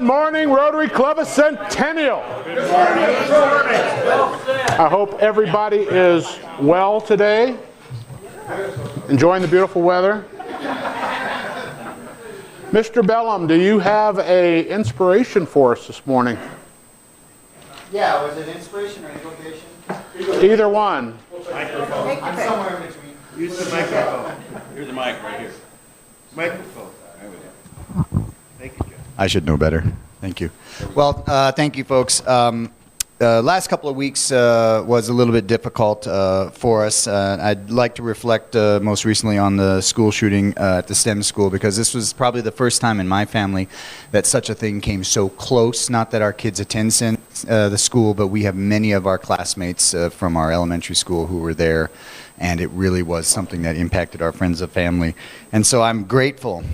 morning, Rotary Club of Centennial. Good morning. I hope everybody is well today, enjoying the beautiful weather. Mr. Bellum, do you have an inspiration for us this morning? Yeah, was it inspiration or invocation? Either one. Microphone. I'm somewhere in between. Use the microphone. Here's the mic right here. Microphone. There we go. Thank you, Jeff. I should know better. Thank you. Well, thank you, folks. Last couple of weeks was a little bit difficult for us. I'd like to reflect most recently on the school shooting at the STEM school, because this was probably the first time in my family that such a thing came so close. Not that our kids attend the school, but we have many of our classmates from our elementary school who were there, and it really was something that impacted our friends and family. And so I'm grateful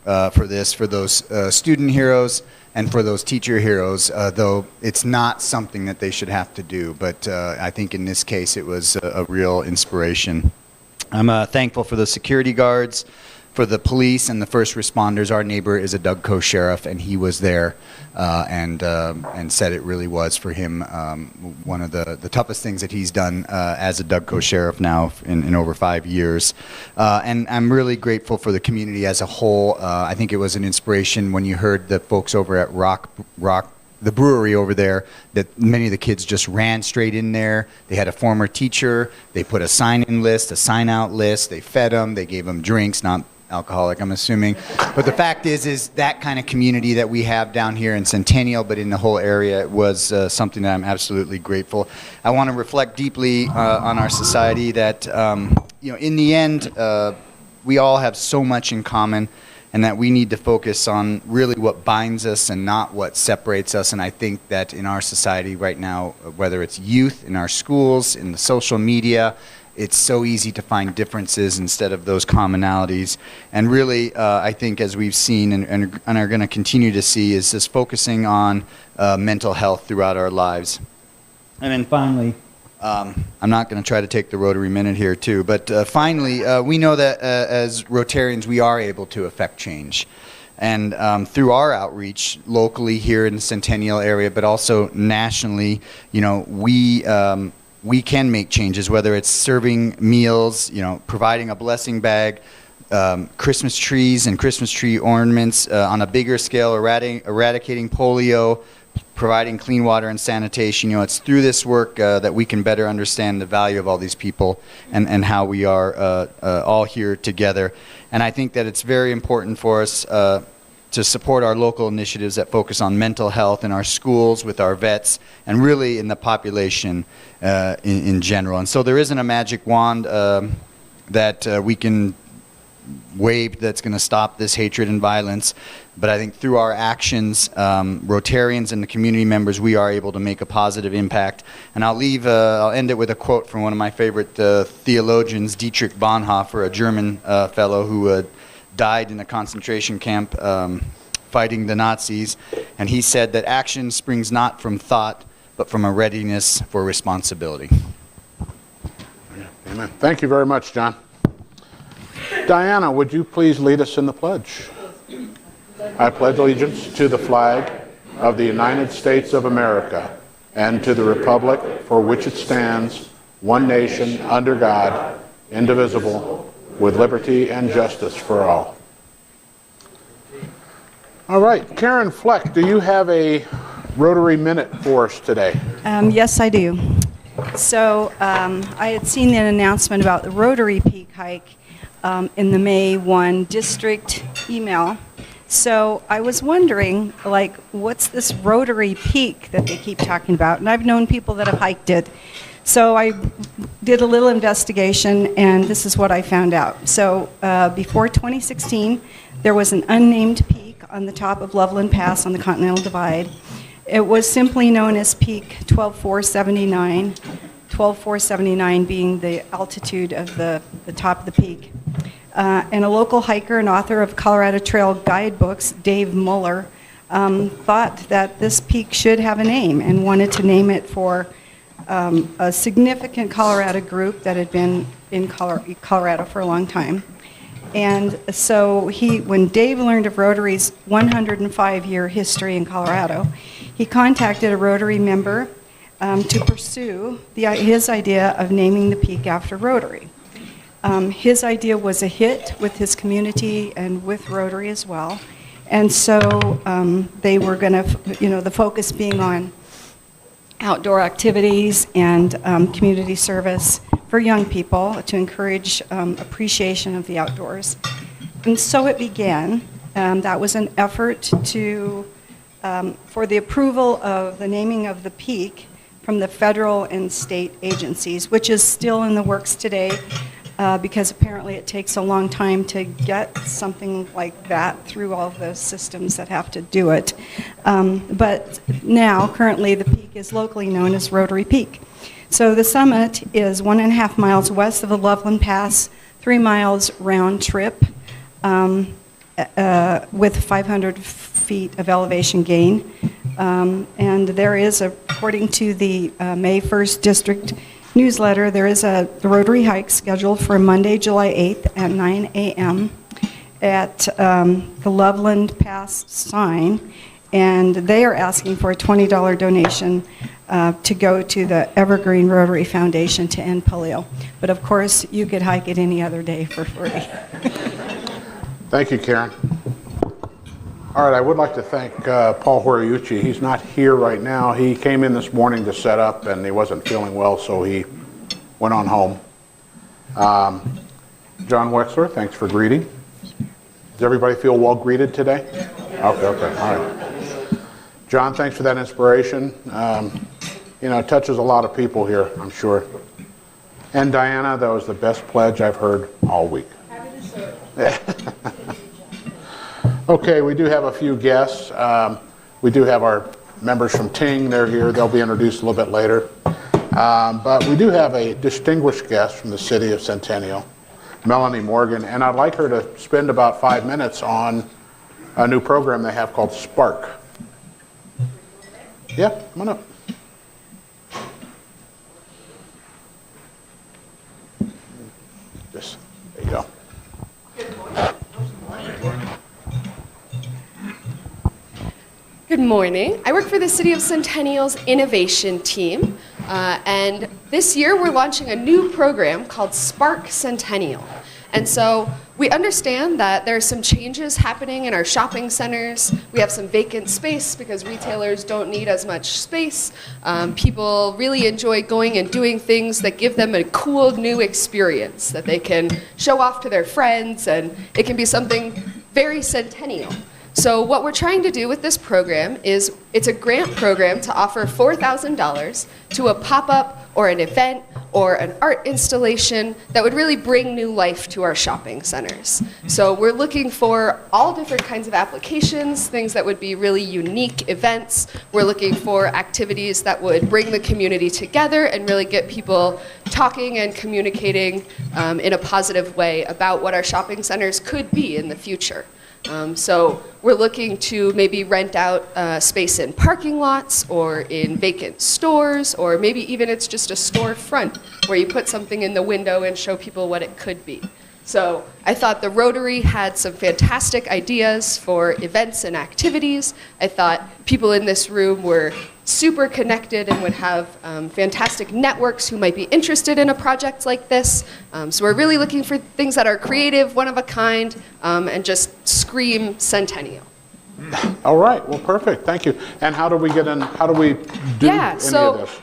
for this, for those student heroes, and for those teacher heroes, though it's not something that they should have to do. But I think in this case it was a real inspiration. I'm thankful for the security guards, for the police and the first responders. Our neighbor is a Dougco sheriff, and he was there and said it really was for him one of the toughest things that he's done as a Dougco sheriff now in over 5 years. And I'm really grateful for the community as a whole. I think it was an inspiration when you heard the folks over at the brewery over there, that many of the kids just ran straight in there. They had a former teacher. They put a sign-in list, a sign-out list. They fed them. They gave them drinks, not alcoholic, I'm assuming. But the fact is that kind of community that we have down here in Centennial, but in the whole area, was something that I'm absolutely grateful. I want to reflect deeply on our society that, in the end, we all have so much in common, and that we need to focus on really what binds us and not what separates us. And I think that in our society right now, whether it's youth, in our schools, in the social media, it's so easy to find differences instead of those commonalities. And really, I think as we've seen and are going to continue to see, is just focusing on mental health throughout our lives. And then finally, I'm not going to try to take the Rotary minute here too, but finally, we know that as Rotarians, we are able to affect change. And through our outreach locally here in the Centennial area, but also nationally, we can make changes, whether it's serving meals, providing a blessing bag, Christmas trees and Christmas tree ornaments on a bigger scale, eradicating polio, providing clean water and sanitation. It's through this work that we can better understand the value of all these people and how we are all here together. And I think that it's very important for us to support our local initiatives that focus on mental health in our schools, with our vets, and really in the population in general. And so there isn't a magic wand that we can wave that's going to stop this hatred and violence. But I think through our actions, Rotarians and the community members, we are able to make a positive impact. And I'll end it with a quote from one of my favorite theologians, Dietrich Bonhoeffer, a German fellow who died in a concentration camp fighting the Nazis. And he said that action springs not from thought, but from a readiness for responsibility. Amen. Thank you very much, John. Diana, would you please lead us in the pledge? I pledge allegiance to the flag of the United States of America and to the republic for which it stands, one nation, under God, indivisible, with liberty and justice for all. All right, Karen Fleck, do you have a Rotary Minute for us today? Yes, I do. So I had seen an announcement about the Rotary Peak Hike in the May 1 district email. So I was wondering, what's this Rotary Peak that they keep talking about? And I've known people that have hiked it. So I did a little investigation, and this is what I found out. So before 2016, there was an unnamed peak on the top of Loveland Pass on the Continental Divide. It was simply known as Peak 12479, 12479 being the altitude of the top of the peak. And a local hiker and author of Colorado Trail guidebooks, Dave Muller, thought that this peak should have a name and wanted to name it for a significant Colorado group that had been in Colorado for a long time. And so when Dave learned of Rotary's 105-year history in Colorado, he contacted a Rotary member to pursue his idea of naming the peak after Rotary. His idea was a hit with his community and with Rotary as well. And so they were going to, the focus being on outdoor activities and community service for young people to encourage appreciation of the outdoors. And so it began. That was an effort for the approval of the naming of the peak from the federal and state agencies, which is still in the works today because apparently it takes a long time to get something like that through all of those systems that have to do it. But now, currently, the peak is locally known as Rotary Peak. So the summit is 1.5 miles west of the Loveland Pass, 3 miles round trip with 500 feet of elevation gain. And there is, according to the May 1st district newsletter, there is a Rotary hike scheduled for Monday, July 8th at 9 a.m. at the Loveland Pass sign. And they are asking for a $20 donation to go to the Evergreen Rotary Foundation to end polio. But of course, you could hike it any other day for free. Thank you, Karen. All right, I would like to thank Paul Horiuchi. He's not here right now. He came in this morning to set up, and he wasn't feeling well, so he went on home. John Wexler, thanks for greeting. Does everybody feel well greeted today? Okay, all right. John, thanks for that inspiration. It touches a lot of people here, I'm sure. And Diana, that was the best pledge I've heard all week. Happy to serve. Okay, we do have a few guests. We do have our members from Ting. They're here. They'll be introduced a little bit later. But we do have a distinguished guest from the city of Centennial, Melanie Morgan, and I'd like her to spend about 5 minutes on a new program they have called Spark. Yeah, come on up. There you go. Good morning. I work for the City of Centennial's innovation team, and this year we're launching a new program called Spark Centennial. And so we understand that there are some changes happening in our shopping centers. We have some vacant space because retailers don't need as much space. People really enjoy going and doing things that give them a cool new experience that they can show off to their friends, and it can be something very Centennial. So what we're trying to do with this program is it's a grant program to offer $4,000 to a pop-up or an event or an art installation that would really bring new life to our shopping centers. So we're looking for all different kinds of applications, things that would be really unique events. We're looking for activities that would bring the community together and really get people talking and communicating in a positive way about what our shopping centers could be in the future. So we're looking to maybe rent out space in parking lots or in vacant stores, or maybe even it's just a storefront where you put something in the window and show people what it could be. So I thought the Rotary had some fantastic ideas for events and activities. I thought people in this room were super connected and would have fantastic networks who might be interested in a project like this. So we're really looking for things that are creative, one of a kind, and just scream Centennial. All right, well, perfect, thank you. And how do we get in, how do we do any of this?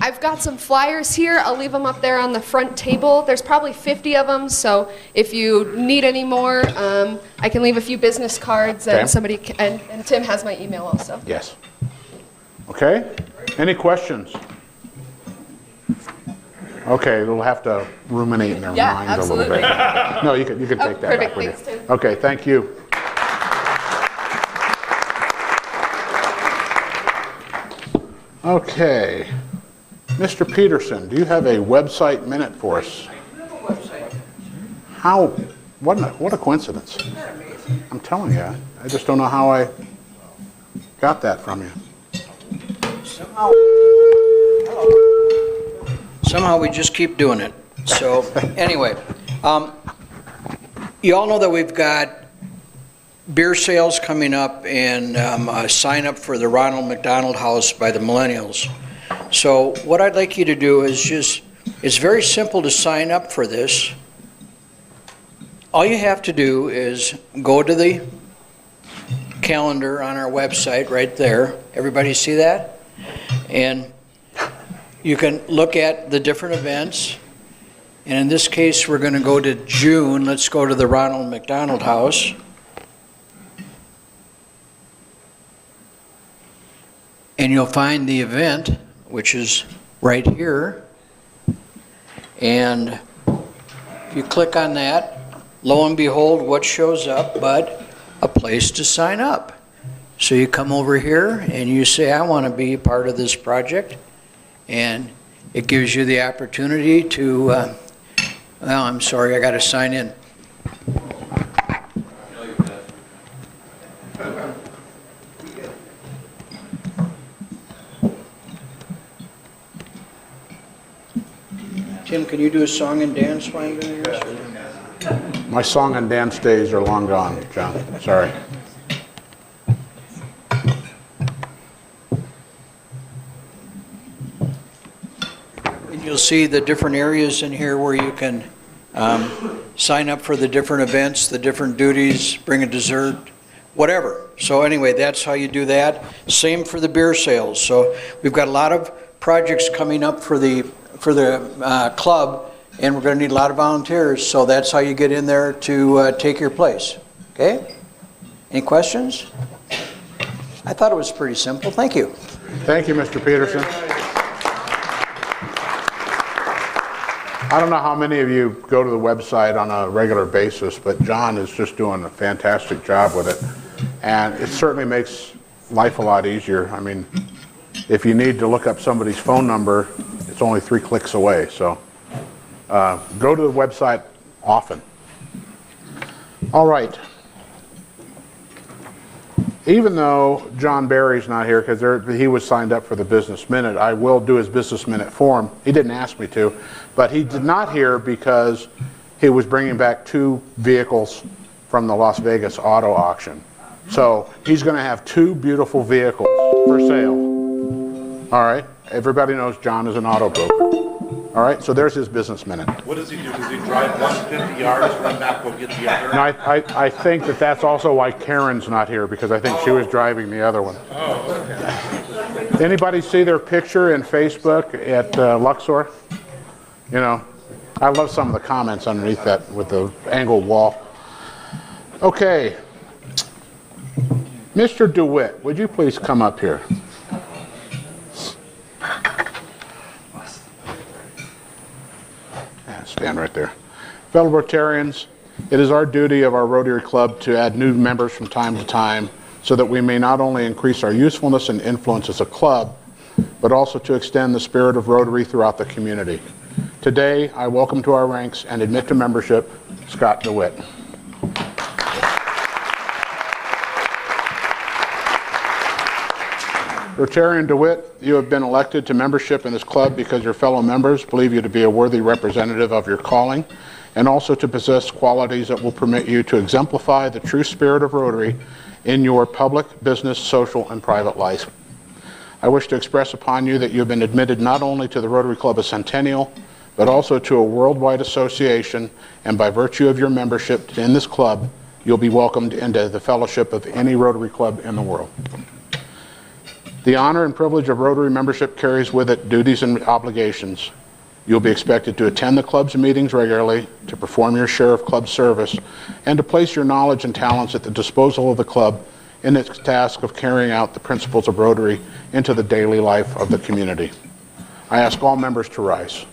I've got some flyers here. I'll leave them up there on the front table. There's probably 50 of them, so if you need any more, I can leave a few business cards, and somebody and Tim has my email also. Yes. Okay, any questions? Okay, we'll have to ruminate in their minds absolutely. a little bit. No, you can take that perfect. back with Thanks, you. Tim. Okay, thank you. Okay, Mr. Peterson, do you have a website minute for us? How, what a coincidence. I'm telling you, I just don't know how I got that from you. Somehow we just keep doing it. So anyway, You all know that we've got beer sales coming up and a sign up for the Ronald McDonald House by the Millennials. So what I'd like you to do is it's very simple to sign up for this. All you have to do is go to the calendar on our website right there. Everybody see that? And you can look at the different events. And in this case, we're going to go to June. Let's go to the Ronald McDonald House. And you'll find the event, which is right here. And if you click on that, lo and behold, what shows up but a place to sign up. So you come over here and you say, I want to be part of this project. And it gives you the opportunity to, well, I'm sorry, I got to sign in. Tim, can you do a song and dance while I'm doing yours? My song and dance days are long gone, John. Sorry. And you'll see the different areas in here where you can sign up for the different events, the different duties, bring a dessert, whatever. So anyway, that's how you do that. Same for the beer sales. So we've got a lot of projects coming up for the club, and we're going to need a lot of volunteers. So that's how you get in there to take your place. Okay? Any questions? I thought it was pretty simple. Thank you. Thank you, Mr. Peterson. I don't know how many of you go to the website on a regular basis, but John is just doing a fantastic job with it. And it certainly makes life a lot easier. I mean, if you need to look up somebody's phone number, it's only 3 clicks away. So go to the website often. All right. Even though John Barry's not here because he was signed up for the Business Minute, I will do his Business Minute for him. He didn't ask me to, but he did not here because he was bringing back 2 vehicles from the Las Vegas auto auction. So he's going to have 2 beautiful vehicles for sale. All right. Everybody knows John is an auto broker. All right. So there's his Business Minute. What does he do? Does he drive 150 yards, run back, go get the other? No, I think that's also why Karen's not here because I think she was driving the other one. Oh, okay. Anybody see their picture in Facebook at Luxor? You know, I love some of the comments underneath that with the angled wall. Okay. Mr. DeWitt, would you please come up here? Stand right there. Fellow Rotarians, it is our duty of our Rotary Club to add new members from time to time so that we may not only increase our usefulness and influence as a club, but also to extend the spirit of Rotary throughout the community. Today, I welcome to our ranks and admit to membership Scott DeWitt. Rotarian DeWitt, you have been elected to membership in this club because your fellow members believe you to be a worthy representative of your calling and also to possess qualities that will permit you to exemplify the true spirit of Rotary in your public, business, social, and private life. I wish to express upon you that you have been admitted not only to the Rotary Club of Centennial, but also to a worldwide association, and by virtue of your membership in this club, you'll be welcomed into the fellowship of any Rotary Club in the world. The honor and privilege of Rotary membership carries with it duties and obligations. You'll be expected to attend the club's meetings regularly, to perform your share of club service, and to place your knowledge and talents at the disposal of the club in its task of carrying out the principles of Rotary into the daily life of the community. I ask all members to rise.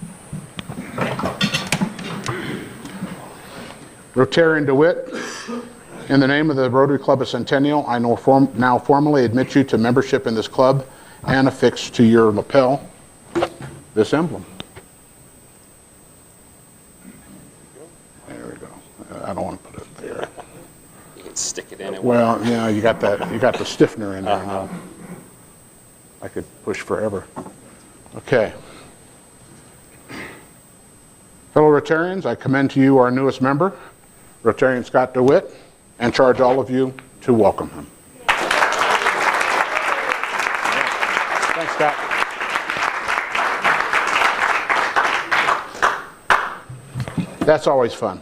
Rotarian DeWitt, in the name of the Rotary Club of Centennial, I now formally admit you to membership in this club and affix to your lapel this emblem. There we go. I don't want to put it there. You can stick it in. Well, yeah, you got the stiffener in there now. I could push forever. Okay. Fellow Rotarians, I commend to you our newest member, Rotarian Scott DeWitt, and charge all of you to welcome him. Thanks, Scott. That's always fun.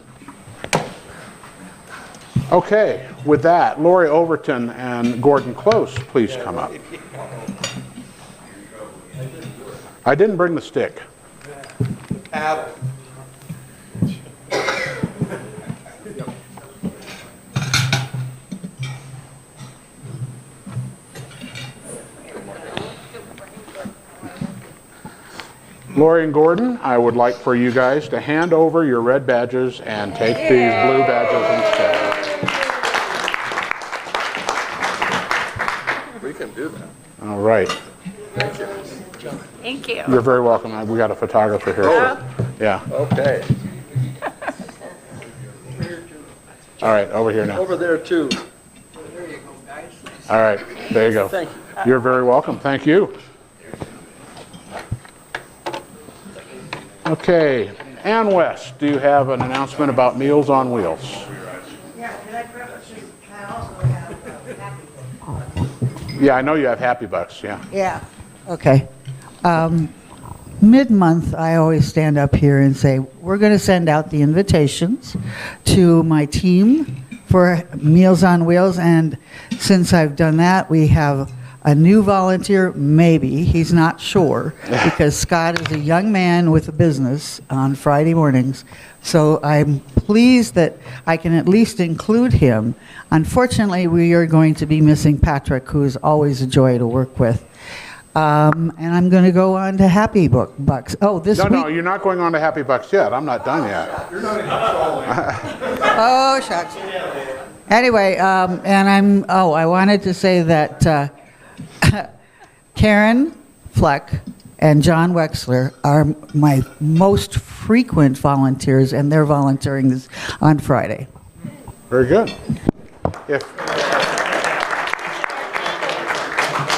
Okay, with that, Lori Overton and Gordon Close, please come up. I didn't bring the stick. Lori and Gordon, I would like for you guys to hand over your red badges and take these blue badges instead. We can do that. All right. Thank you. You're very welcome. We got a photographer here. Yeah. Okay. All right, over here now. Over there too. All right, there you go. Thank you. You're very welcome. Thank you. Okay, Ann West, do you have an announcement about Meals on Wheels? Yeah, can I preface this? I also have Happy Book. Yeah, I know you have Happy Bucks, yeah. Yeah, okay. Mid-month, I always stand up here and say, we're going to send out the invitations to my team for Meals on Wheels, and since I've done that, we have a new volunteer, maybe, he's not sure, because Scott is a young man with a business on Friday mornings, so I'm pleased that I can at least include him. Unfortunately, we are going to be missing Patrick, who's always a joy to work with. And I'm going to go on to Happy Bucks. Oh, this week... No, you're not going on to Happy Bucks yet. I'm not done yet. Oh, shucks. Anyway, I wanted to say that Karen Fleck and John Wexler are my most frequent volunteers, and they're volunteering this on Friday. Very good.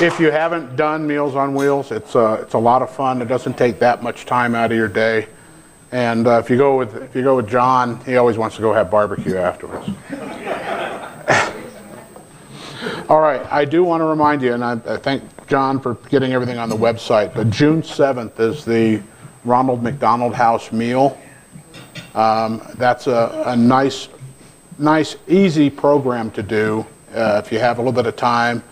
If you haven't done Meals on Wheels, it's a lot of fun. It doesn't take that much time out of your day. And if you go with John, he always wants to go have barbecue afterwards. All right, I do want to remind you, and I thank John for getting everything on the website, but June 7th is the Ronald McDonald House meal. That's a nice, easy program to do if you have a little bit of time.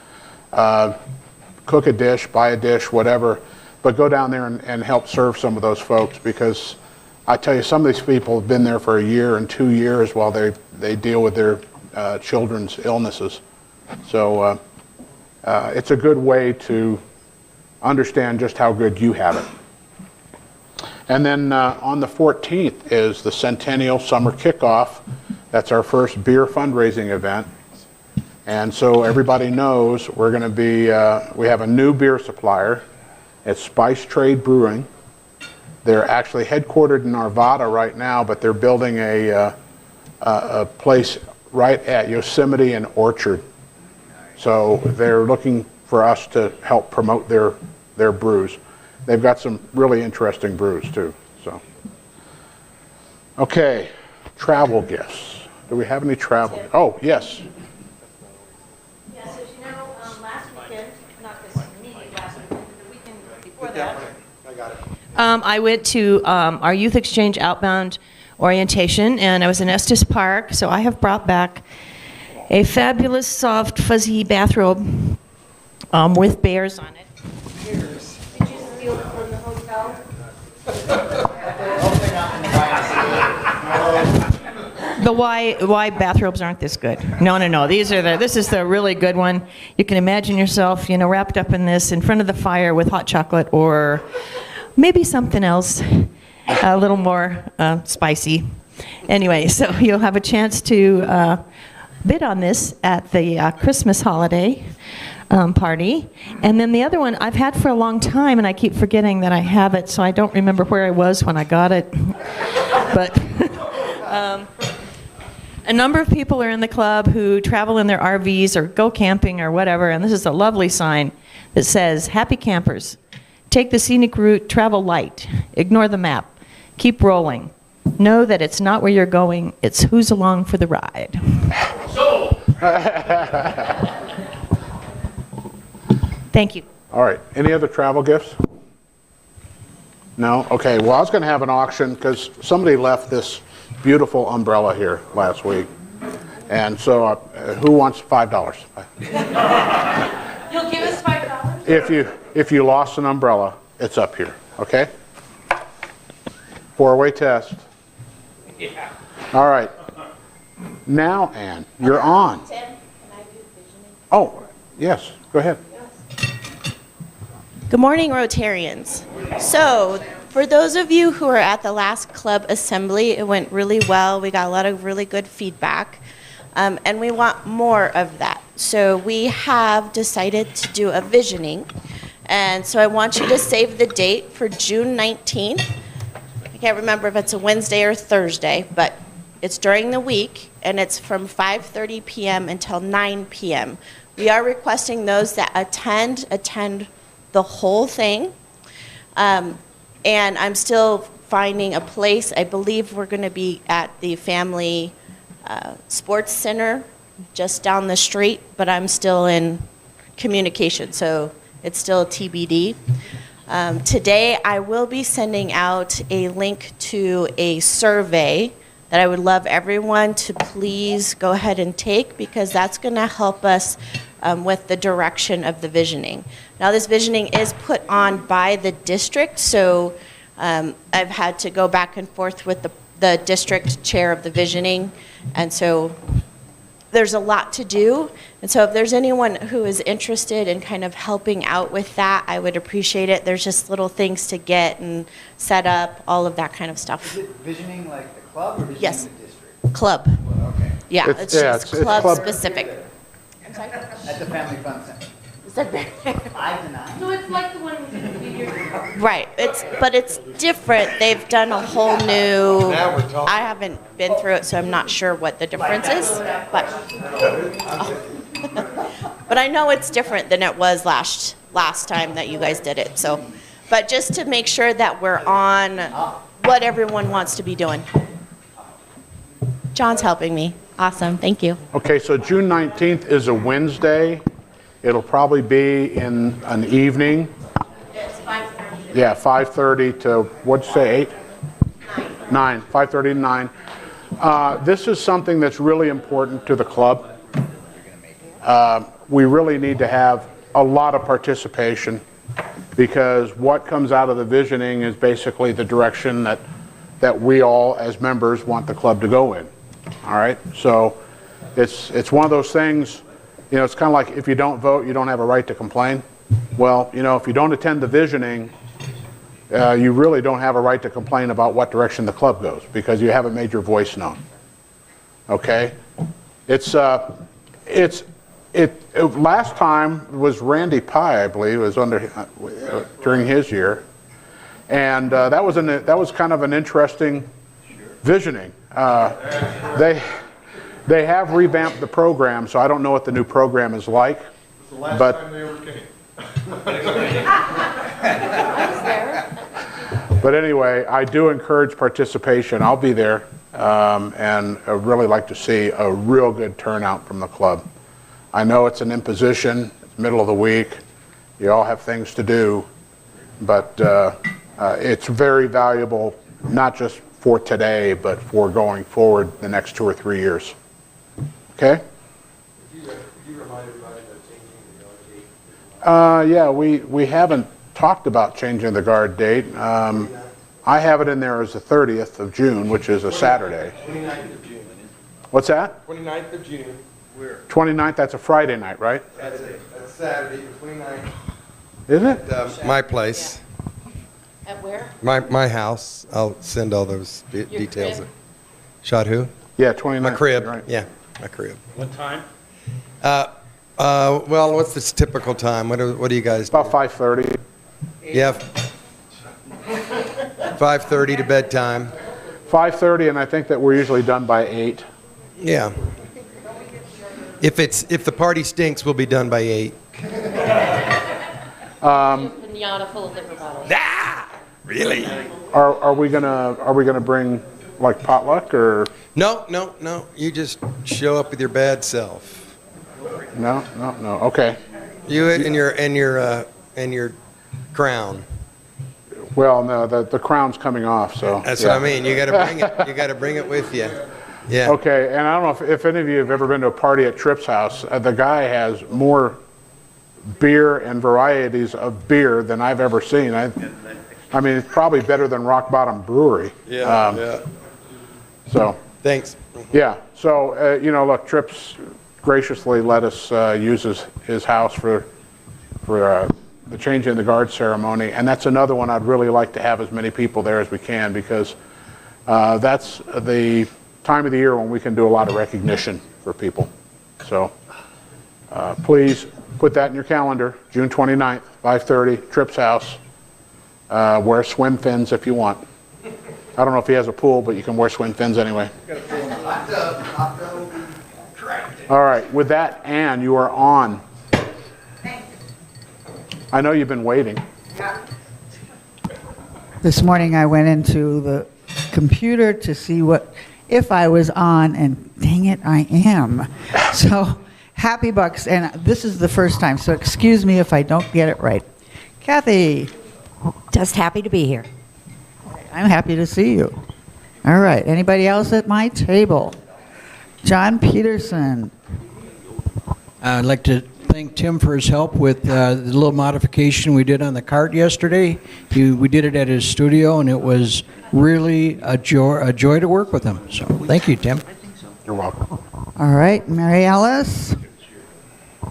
Cook a dish, buy a dish, whatever, but go down there and help serve some of those folks, because I tell you, some of these people have been there for a year and 2 years while they deal with their children's illnesses. So it's a good way to understand just how good you have it. And then on the 14th is the Centennial Summer Kickoff. That's our first beer fundraising event. And so everybody knows we're going to be, we have a new beer supplier. It's Spice Trade Brewing. They're actually headquartered in Arvada right now, but they're building a place right at Yosemite and Orchard. So they're looking for us to help promote their brews. They've got some really interesting brews too. So, okay, travel gifts. Do we have any travel? Oh, yes. Yes, as you know, last weekend, not this meeting last weekend, but the weekend before that. I got it. I went to our Youth Exchange Outbound orientation, and I was in Estes Park, so I have brought back a fabulous, soft, fuzzy bathrobe with bears on it. Did you steal it from the hotel? The why bathrobes aren't this good? No. This is the really good one. You can imagine yourself, wrapped up in this in front of the fire with hot chocolate, or maybe something else, a little more spicy. Anyway, so you'll have a chance to bid on this at the Christmas holiday party. And then the other one I've had for a long time, and I keep forgetting that I have it, so I don't remember where I was when I got it. But a number of people are in the club who travel in their RVs or go camping or whatever, and this is a lovely sign that says, "Happy campers, take the scenic route, travel light, ignore the map, keep rolling. know that it's not where you're going, it's who's along for the ride. Thank you. All right, any other travel gifts? No? Okay, well, I was going to have an auction because somebody left this beautiful umbrella here last week. And so who wants $5? You'll give us $5? If you lost an umbrella, it's up here, okay? 4-way test. Yeah. All right. Now, Ann, you're on. Tim, can I do visioning? Oh, yes, go ahead. Good morning, Rotarians. So, for those of you who are at the last club assembly, it went really well. We got a lot of really good feedback, and we want more of that. So, we have decided to do a visioning, and so I want you to save the date for June 19th. I can't remember if it's a Wednesday or Thursday, but it's during the week, and it's from 5:30 p.m. until 9 p.m. We are requesting those that attend the whole thing. And I'm still finding a place. I believe we're going to be at the Family Sports Center just down the street, but I'm still in communication, so it's still TBD. Today, I will be sending out a link to a survey that I would love everyone to please go ahead and take, because that's going to help us with the direction of the visioning. Now, this visioning is put on by the district, so I've had to go back and forth with the district chair of the visioning, and so there's a lot to do. And so if there's anyone who is interested in kind of helping out with that, I would appreciate it. There's just little things to get and set up, all of that kind of stuff. Is it visioning like the club or visioning Yes. the district? Club. Okay. Yeah, It's- it's yeah, just it's club club- specific. At the Family Fun Center. Is that 5 to 9. So it's like the one we did a few years ago. Right, but it's different. They've done a whole new, I haven't been through it, so I'm not sure what the difference is, but but I know it's different than it was last time that you guys did it, so, but just to make sure that we're on what everyone wants to be doing. John's helping me. Awesome, thank you. Okay, so June 19th is a Wednesday. It'll probably be in an evening. It's 5:30. Yeah, 5:30 to, what'd you say, 8? 9. 5:30 to 9. This is something that's really important to the club. We really need to have a lot of participation, because what comes out of the visioning is basically the direction that we all as members want the club to go in. All right, so it's one of those things, you know, it's kind of like if you don't vote, you don't have a right to complain. Well, you know, if you don't attend the visioning, you really don't have a right to complain about what direction the club goes, because you haven't made your voice known. Okay, last time was Randy Pye, I believe, was under during his year, and that was kind of an interesting visioning. They have revamped the program, so I don't know what the new program is like. It's the last but time they ever came. But anyway, I do encourage participation. I'll be there, and I really like to see a real good turnout from the club. I know it's an imposition, it's middle of the week, you all have things to do, but it's very valuable, not just for today, but for going forward the next 2 or 3 years. Okay? Could you remind everybody about changing the yard date? Yeah, we haven't talked about changing the guard date. I have it in there as the 30th of June, which is a Saturday. 29th of June. What's that? 29th of June. Where? 29th, that's a Friday night, right? That's it. That's Saturday, the 29th. Is it? My place, At where? my house. I'll send all those details. crib? Shot who? Yeah, 29th. My crib. Right. Yeah, my crib. What time? Well, what's this typical time? What do you guys do? About 5:30. Yeah. 5:30 to bedtime. 5:30, and I think that we're usually done by 8. Yeah. If the party stinks, we'll be done by 8. Pinata full of liquor bottles. Ah, really? Are we gonna bring like potluck or? No. You just show up with your bad self. No. Okay. You and your crown. Well, no, the crown's coming off, so. That's what I mean. You got to bring it. You got to bring it with you. Yeah. Okay, and I don't know if any of you have ever been to a party at Tripp's house. The guy has more beer and varieties of beer than I've ever seen. I mean, it's probably better than Rock Bottom Brewery. Yeah. So. Thanks. Yeah. So look, Tripp's graciously let us use his house for the change in the guard ceremony, and that's another one I'd really like to have as many people there as we can, because that's the time of the year when we can do a lot of recognition for people. So please put that in your calendar, June 29th, 5:30, Tripp's house. Wear swim fins if you want. I don't know if he has a pool, but you can wear swim fins anyway. All right, with that, Ann, you are on. I know you've been waiting. This morning I went into the computer to see if I was on, and dang it, I am. So, happy bucks, and this is the first time, so excuse me if I don't get it right. Kathy. Just happy to be here. I'm happy to see you. All right, anybody else at my table? John Peterson. I'd like to thank Tim for his help with the little modification we did on the cart yesterday. We did it at his studio, and it was really a joy to work with him. So thank you, Tim. You're welcome. All right, Mary Alice.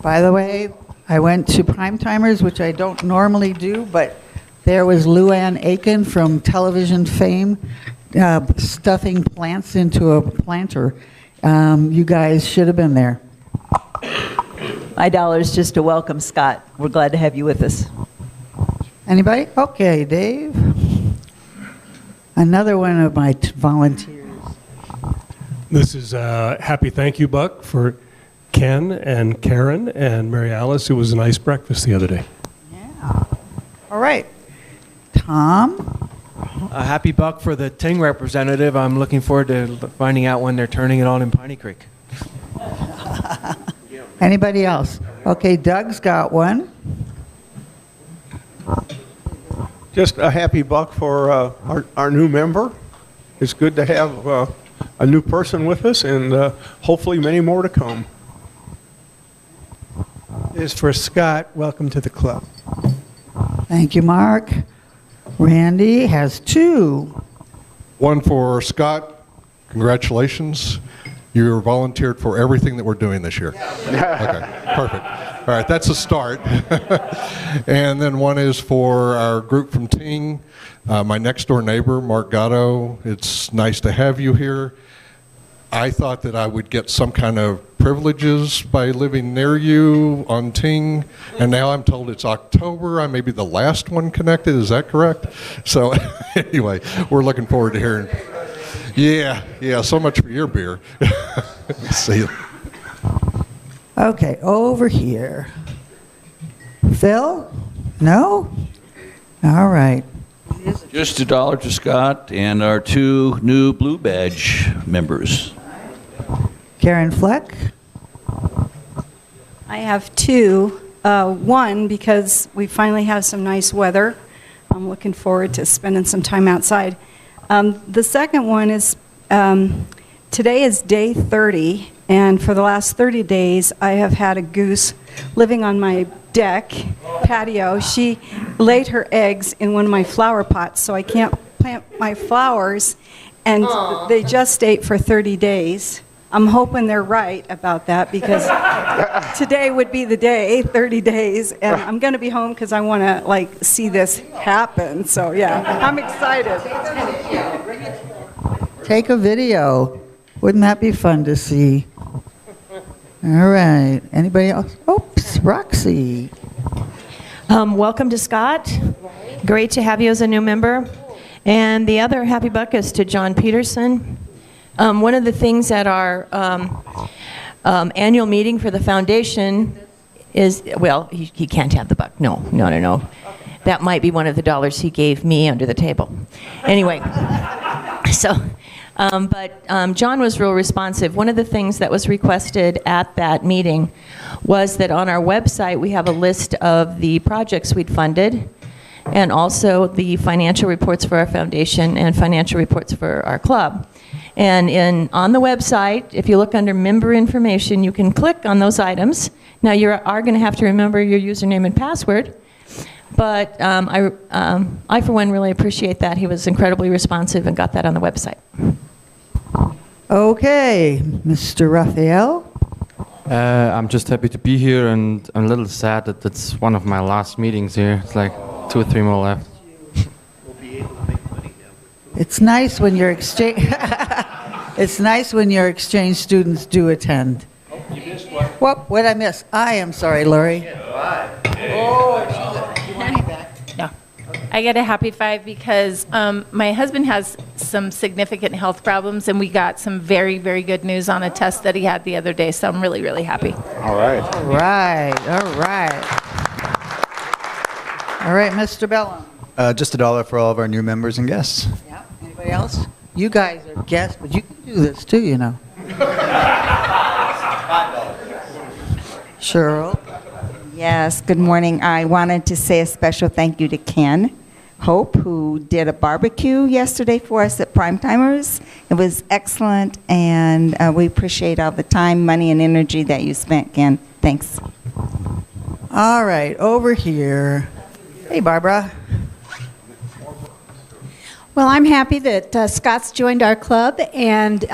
By the way, I went to Primetimers, which I don't normally do, but there was Luann Aiken from television fame stuffing plants into a planter. You guys should have been there. My dollar is just to welcome Scott. We're glad to have you with us. Anybody? Okay, Dave. Another one of my volunteers. This is a happy thank you buck for Ken and Karen and Mary Alice. It was a nice breakfast the other day. Yeah. All right. Tom? A happy buck for the Ting representative. I'm looking forward to finding out when they're turning it on in Piney Creek. Anybody else? Okay, Doug's got one. Just a happy buck for our new member. It's good to have a new person with us, and hopefully many more to come. Is for Scott. Welcome to the club. Thank you, Mark. Randy has two. One for Scott. Congratulations. You volunteered for everything that we're doing this year. Okay, perfect. All right, that's a start. And then one is for our group from Ting, my next door neighbor, Mark Gatto. It's nice to have you here. I thought that I would get some kind of privileges by living near you on Ting, and now I'm told it's October. I may be the last one connected. Is that correct? So anyway, we're looking forward to hearing. Yeah, so much for your beer. See you. Okay, over here. Phil? No? All right. Just $1 to Scott and our two new Blue Badge members. Karen Fleck? I have two. One, because we finally have some nice weather. I'm looking forward to spending some time outside. The second one is, today is day 30, and for the last 30 days, I have had a goose living on my deck, patio. She laid her eggs in one of my flower pots, so I can't plant my flowers, and they just ate for 30 days. I'm hoping they're right about that, because today would be the day, 30 days, and I'm going to be home because I want to see this happen. So yeah, I'm excited. Take a video. Wouldn't that be fun to see? All right. Anybody else? Oops, Roxy. Welcome to Scott. Great to have you as a new member. And the other happy buck is to John Peterson. One of the things at our annual meeting for the foundation is, well, he can't have the buck. No. That might be one of the dollars he gave me under the table. Anyway, so But John was real responsive. One of the things that was requested at that meeting was that on our website we have a list of the projects we'd funded and also the financial reports for our foundation and financial reports for our club. And on the website, if you look under member information, you can click on those items. Now you are going to have to remember your username and password. But I, for one, really appreciate that. He was incredibly responsive and got that on the website. Okay, Mr. Raphael. I'm just happy to be here, and I'm a little sad that it's one of my last meetings here. It's like 2 or 3 more left. It's nice when your exchange. It's nice when your exchange students do attend. You missed one. What did I miss? I am sorry, Lori. No. I get a happy 5 because my husband has some significant health problems, and we got some very, very good news on a test that he had the other day, so I'm really, really happy. All right. All right. All right, Mr. Bellum. Just $1 for all of our new members and guests. Yeah. Anybody else? You guys are guests, but you can do this too, you know. Cheryl. Yes, good morning. I wanted to say a special thank you to Ken Hope, who did a barbecue yesterday for us at Primetimers. It was excellent, and we appreciate all the time, money, and energy that you spent, Ken. Thanks. All right, over here. Hey, Barbara. Well, I'm happy that Scott's joined our club, and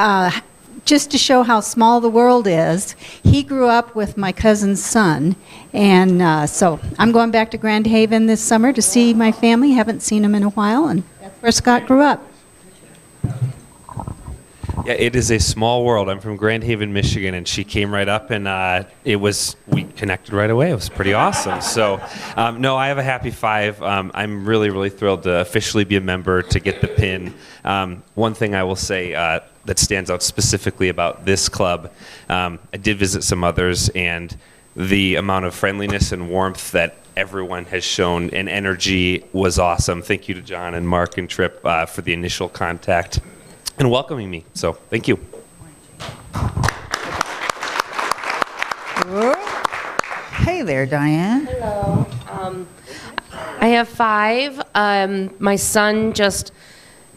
just to show how small the world is, he grew up with my cousin's son, and so I'm going back to Grand Haven this summer to see my family. Haven't seen him in a while, and that's where Scott grew up. Yeah, it is a small world. I'm from Grand Haven, Michigan, and she came right up, and we connected right away. It was pretty awesome. So, no, I have a happy 5. I'm really, really thrilled to officially be a member, to get the pin. One thing I will say that stands out specifically about this club, I did visit some others, and the amount of friendliness and warmth that everyone has shown and energy was awesome. Thank you to John and Mark and Tripp for the initial contact and welcoming me. So thank you. Hey there, Diane. Hello. I have 5. My son just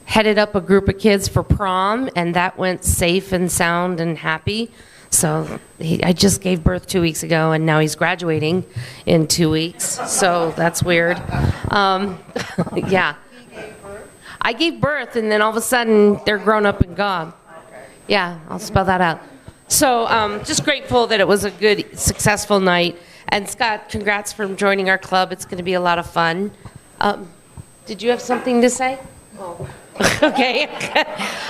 headed up a group of kids for prom, and that went safe and sound and happy. So I just gave birth 2 weeks ago, and now he's graduating in 2 weeks. So that's weird. Yeah. I gave birth, and then all of a sudden, they're grown up and gone. Yeah, I'll spell that out. So just grateful that it was a good, successful night. And Scott, congrats for joining our club. It's going to be a lot of fun. Did you have something to say? Oh. Okay.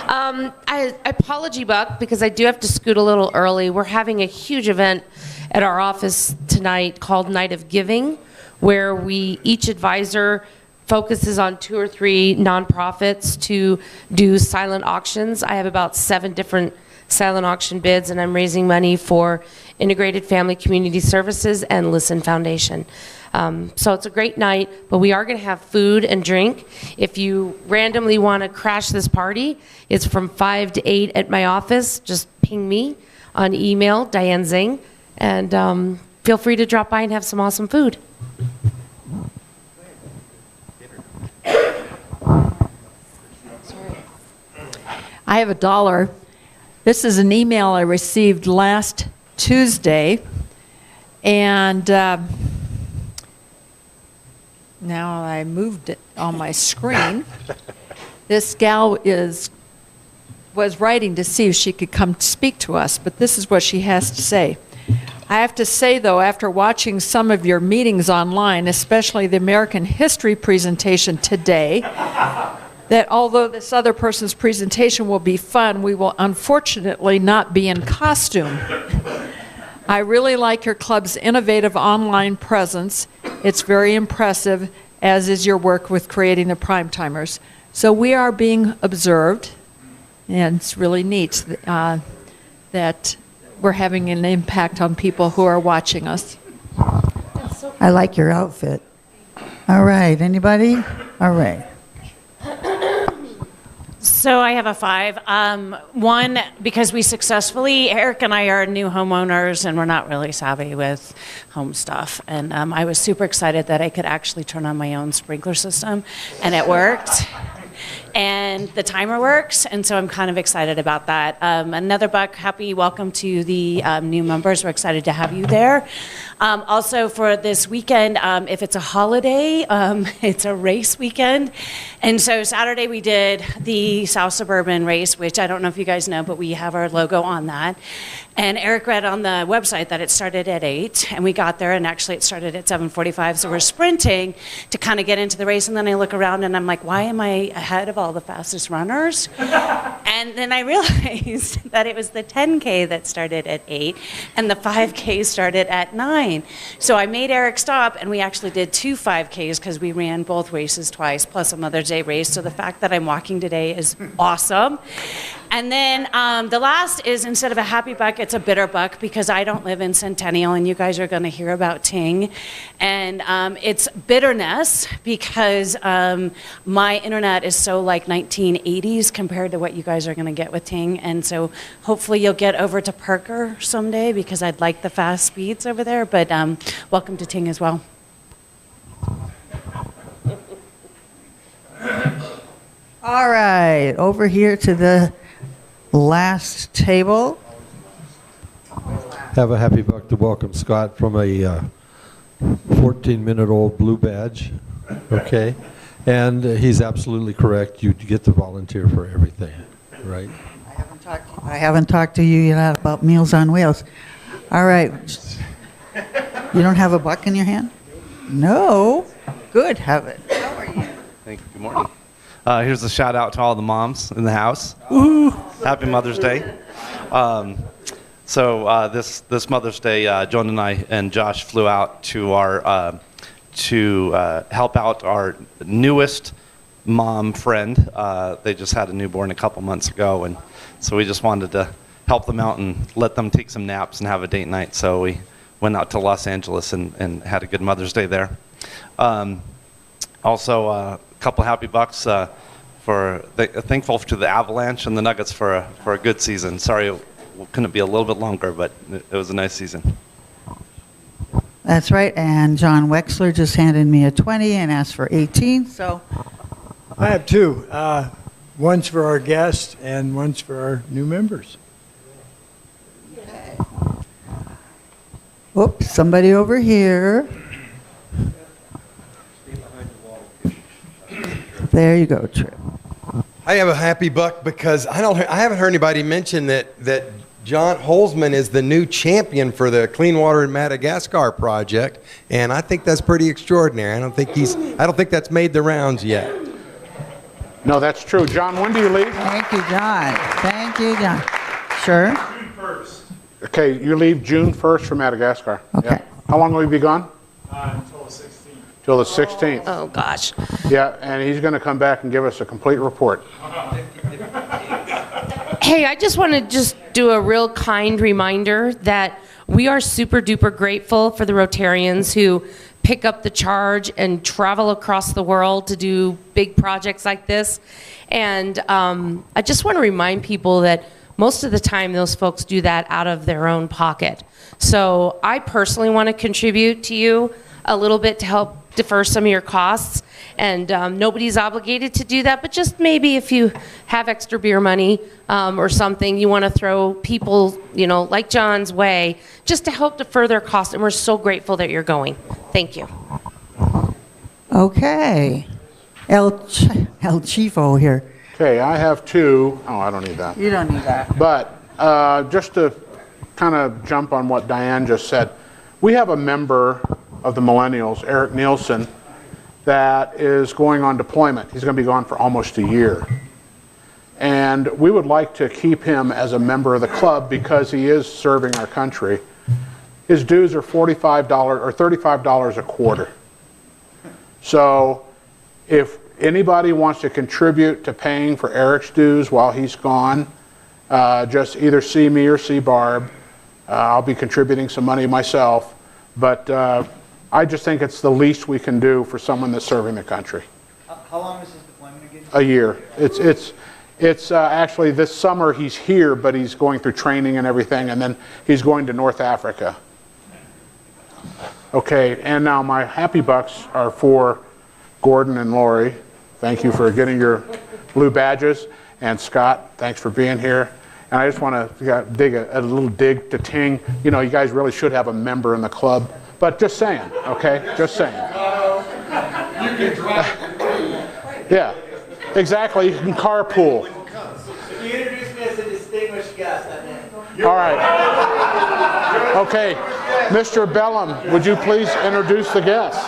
I apology, Buck, because I do have to scoot a little early. We're having a huge event at our office tonight called Night of Giving, where each advisor focuses on 2 or 3 nonprofits to do silent auctions. I have about 7 different silent auction bids, and I'm raising money for Integrated Family Community Services and Listen Foundation. So it's a great night, but we are going to have food and drink. If you randomly want to crash this party, it's from 5 to 8 at my office. Just ping me on email, Diane Zing, and feel free to drop by and have some awesome food. I have $1. This is an email I received last Tuesday, and now I moved it on my screen. This gal was writing to see if she could come speak to us, but this is what she has to say. I have to say, though, after watching some of your meetings online, especially the American history presentation today, that although this other person's presentation will be fun, we will unfortunately not be in costume. I really like your club's innovative online presence. It's very impressive, as is your work with creating the Primetimers. So we are being observed, and it's really neat that we're having an impact on people who are watching us. I like your outfit. All right, anybody? All right. So I have a 5. One, because Eric and I are new homeowners and we're not really savvy with home stuff. And I was super excited that I could actually turn on my own sprinkler system, and it worked. And the timer works, and so I'm kind of excited about that. Another buck, happy welcome to the new members. We're excited to have you there. Also for this weekend, if it's a holiday, it's a race weekend. And so Saturday we did the South Suburban race, which I don't know if you guys know, but we have our logo on that. And Eric read on the website that it started at 8, and we got there, and actually it started at 7:45. So we're sprinting to kind of get into the race, and then I look around and I'm like, why am I ahead of all the fastest runners? And then I realized that it was the 10K that started at 8, and the 5K started at 9. So I made Eric stop, and we actually did 2 5Ks because we ran both races twice, plus a Mother's Day race. So the fact that I'm walking today is awesome. And then the last is, instead of a happy buck, it's a bitter buck, because I don't live in Centennial, and you guys are going to hear about Ting. And it's bitterness because my internet is so like 1980s compared to what you guys are going to get with Ting. And so hopefully you'll get over to Parker someday, because I'd like the fast speeds over there. But welcome to Ting as well. All right, over here to the last table. Have a happy buck to welcome Scott from a 14-minute-old blue badge. Okay. And he's absolutely correct. You get to volunteer for everything, right? I haven't talked to you yet about Meals on Wheels. All right. You don't have a buck in your hand? No. Good, have it. How are you? Thank you. Good morning. Here's a shout out to all the moms in the house. Woo! Happy Mother's Day. This Mother's Day, Joan and I and Josh flew out to our to help out our newest mom friend. They just had a newborn a couple months ago, and so we just wanted to help them out and let them take some naps and have a date night. So we went out to Los Angeles and had a good Mother's Day there. Also, a couple happy bucks thankful to the Avalanche and the Nuggets for a good season. Sorry it couldn't be a little bit longer, but it was a nice season. That's right, and John Wexler just handed me a 20 and asked for 18, so. I have 2. One's for our guests and one's for our new members. Oops, somebody over here. There you go, Trip. I have a happy buck because I haven't heard anybody mention that John Holzman is the new champion for the Clean Water in Madagascar project, and I think that's pretty extraordinary. I don't think that's made the rounds yet. No, that's true. John, when do you leave? Thank you, John. Thank you, John. Sure. June 1st. Okay, you leave June 1st for Madagascar. Okay. Yeah. How long will you be gone? Until the 16th. Till the 16th. Oh, gosh. Yeah, and he's going to come back and give us a complete report. Hey, I just want to do a real kind reminder that we are super duper grateful for the Rotarians who pick up the charge and travel across the world to do big projects like this. And I just want to remind people that most of the time those folks do that out of their own pocket. So I personally want to contribute to you a little bit to help defer some of your costs. And nobody's obligated to do that, but just maybe if you have extra beer money or something, you want to throw people, like John's way, just to help defer their costs. And we're so grateful that you're going. Thank you. Okay. El Chifo here. Okay, I have 2. Oh, I don't need that. You don't need that. But just to kind of jump on what Diane just said, we have a member of the Millennials, Eric Nielsen, that is going on deployment. He's going to be gone for almost a year. And we would like to keep him as a member of the club because he is serving our country. His dues are $45 or $35 a quarter. So if anybody wants to contribute to paying for Eric's dues while he's gone, just either see me or see Barb. I'll be contributing some money myself. But I just think it's the least we can do for someone that's serving the country. How long is this deployment again? A year. It's actually this summer he's here, but he's going through training and everything, and then he's going to North Africa. Okay, and now my happy bucks are for Gordon and Lori. Thank you for getting your blue badges. And Scott, thanks for being here. And I just want to dig a little dig to Ting. You know, you guys really should have a member in the club. But just saying, okay? Just saying. You can drive. Yeah, exactly. You can carpool. If you introduce me as a distinguished guest, I'm in. All right. Okay. Mr. Bellum, would you please introduce the guests?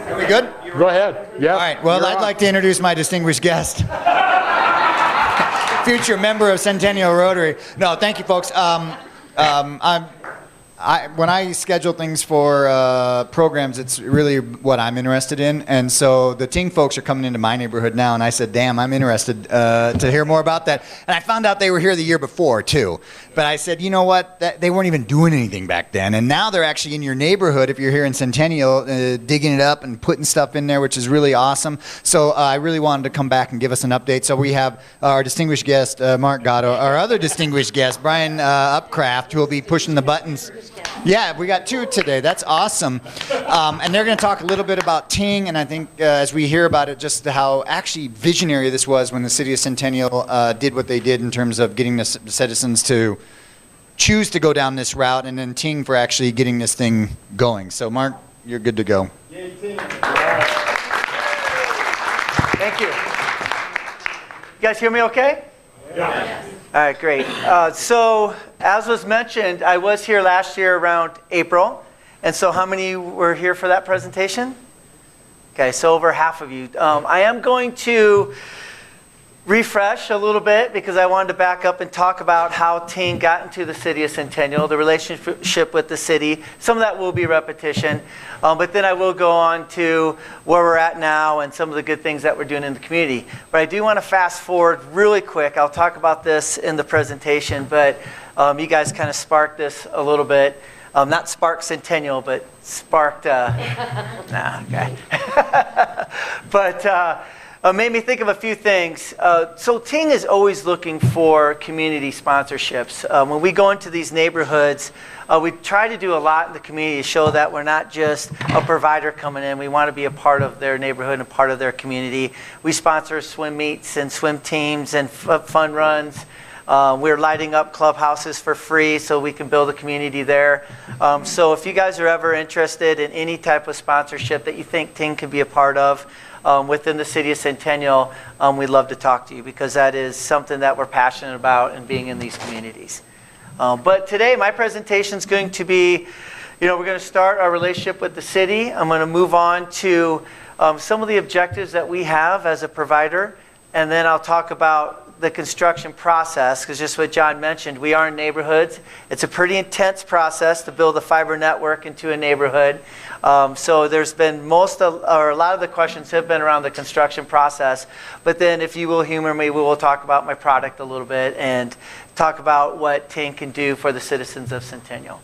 Are we good? Go ahead. Yeah. All right. Well, I'd like to introduce my distinguished guest. Future member of Centennial Rotary. No, thank you, folks. When I schedule things for programs, it's really what I'm interested in. And so the Ting folks are coming into my neighborhood now, and I said, damn, I'm interested to hear more about that. And I found out they were here the year before, too. But I said, you know what? They weren't even doing anything back then. And now they're actually in your neighborhood, if you're here in Centennial, digging it up and putting stuff in there, which is really awesome. So I really wanted to come back and give us an update. So we have our distinguished guest, Mark Gatto, our other distinguished guest, Brian Upcraft, who will be pushing the buttons. Yeah, we got two today. That's awesome. And they're going to talk a little bit about Ting, and I think as we hear about it, just how actually visionary this was when the city of Centennial did what they did in terms of getting the citizens to choose to go down this route, and then Ting for actually getting this thing going. So, Mark, you're good to go. Yay, Ting. Thank you. You guys hear me okay? Yeah. All right, great. So, as was mentioned, I was here last year around April. And so how many were here for that presentation? Okay, so over half of you. I am going to refresh a little bit because I wanted to back up and talk about how Ting got into the city of Centennial, the relationship with the city. Some of that will be repetition, but then I will go on to where we're at now and some of the good things that we're doing in the community. But I do want to fast forward really quick. I'll talk about this in the presentation, but you guys kind of sparked this a little bit. Not sparked Centennial, but sparked, okay. But made me think of a few things. So Ting is always looking for community sponsorships. When we go into these neighborhoods, we try to do a lot in the community to show that we're not just a provider coming in. We want to be a part of their neighborhood and part of their community. We sponsor swim meets and swim teams and fun runs. We're lighting up clubhouses for free so we can build a community there. So if you guys are ever interested in any type of sponsorship that you think Ting can be a part of, within the city of Centennial, we'd love to talk to you because that is something that we're passionate about and being in these communities. But today my presentation is going to be, we're going to start our relationship with the city. I'm going to move on to some of the objectives that we have as a provider, and then I'll talk about the construction process, because just what John mentioned, we are in neighborhoods. It's a pretty intense process to build a fiber network into a neighborhood. So there's been a lot of the questions have been around the construction process. But then if you will humor me, we will talk about my product a little bit and talk about what Ting can do for the citizens of Centennial.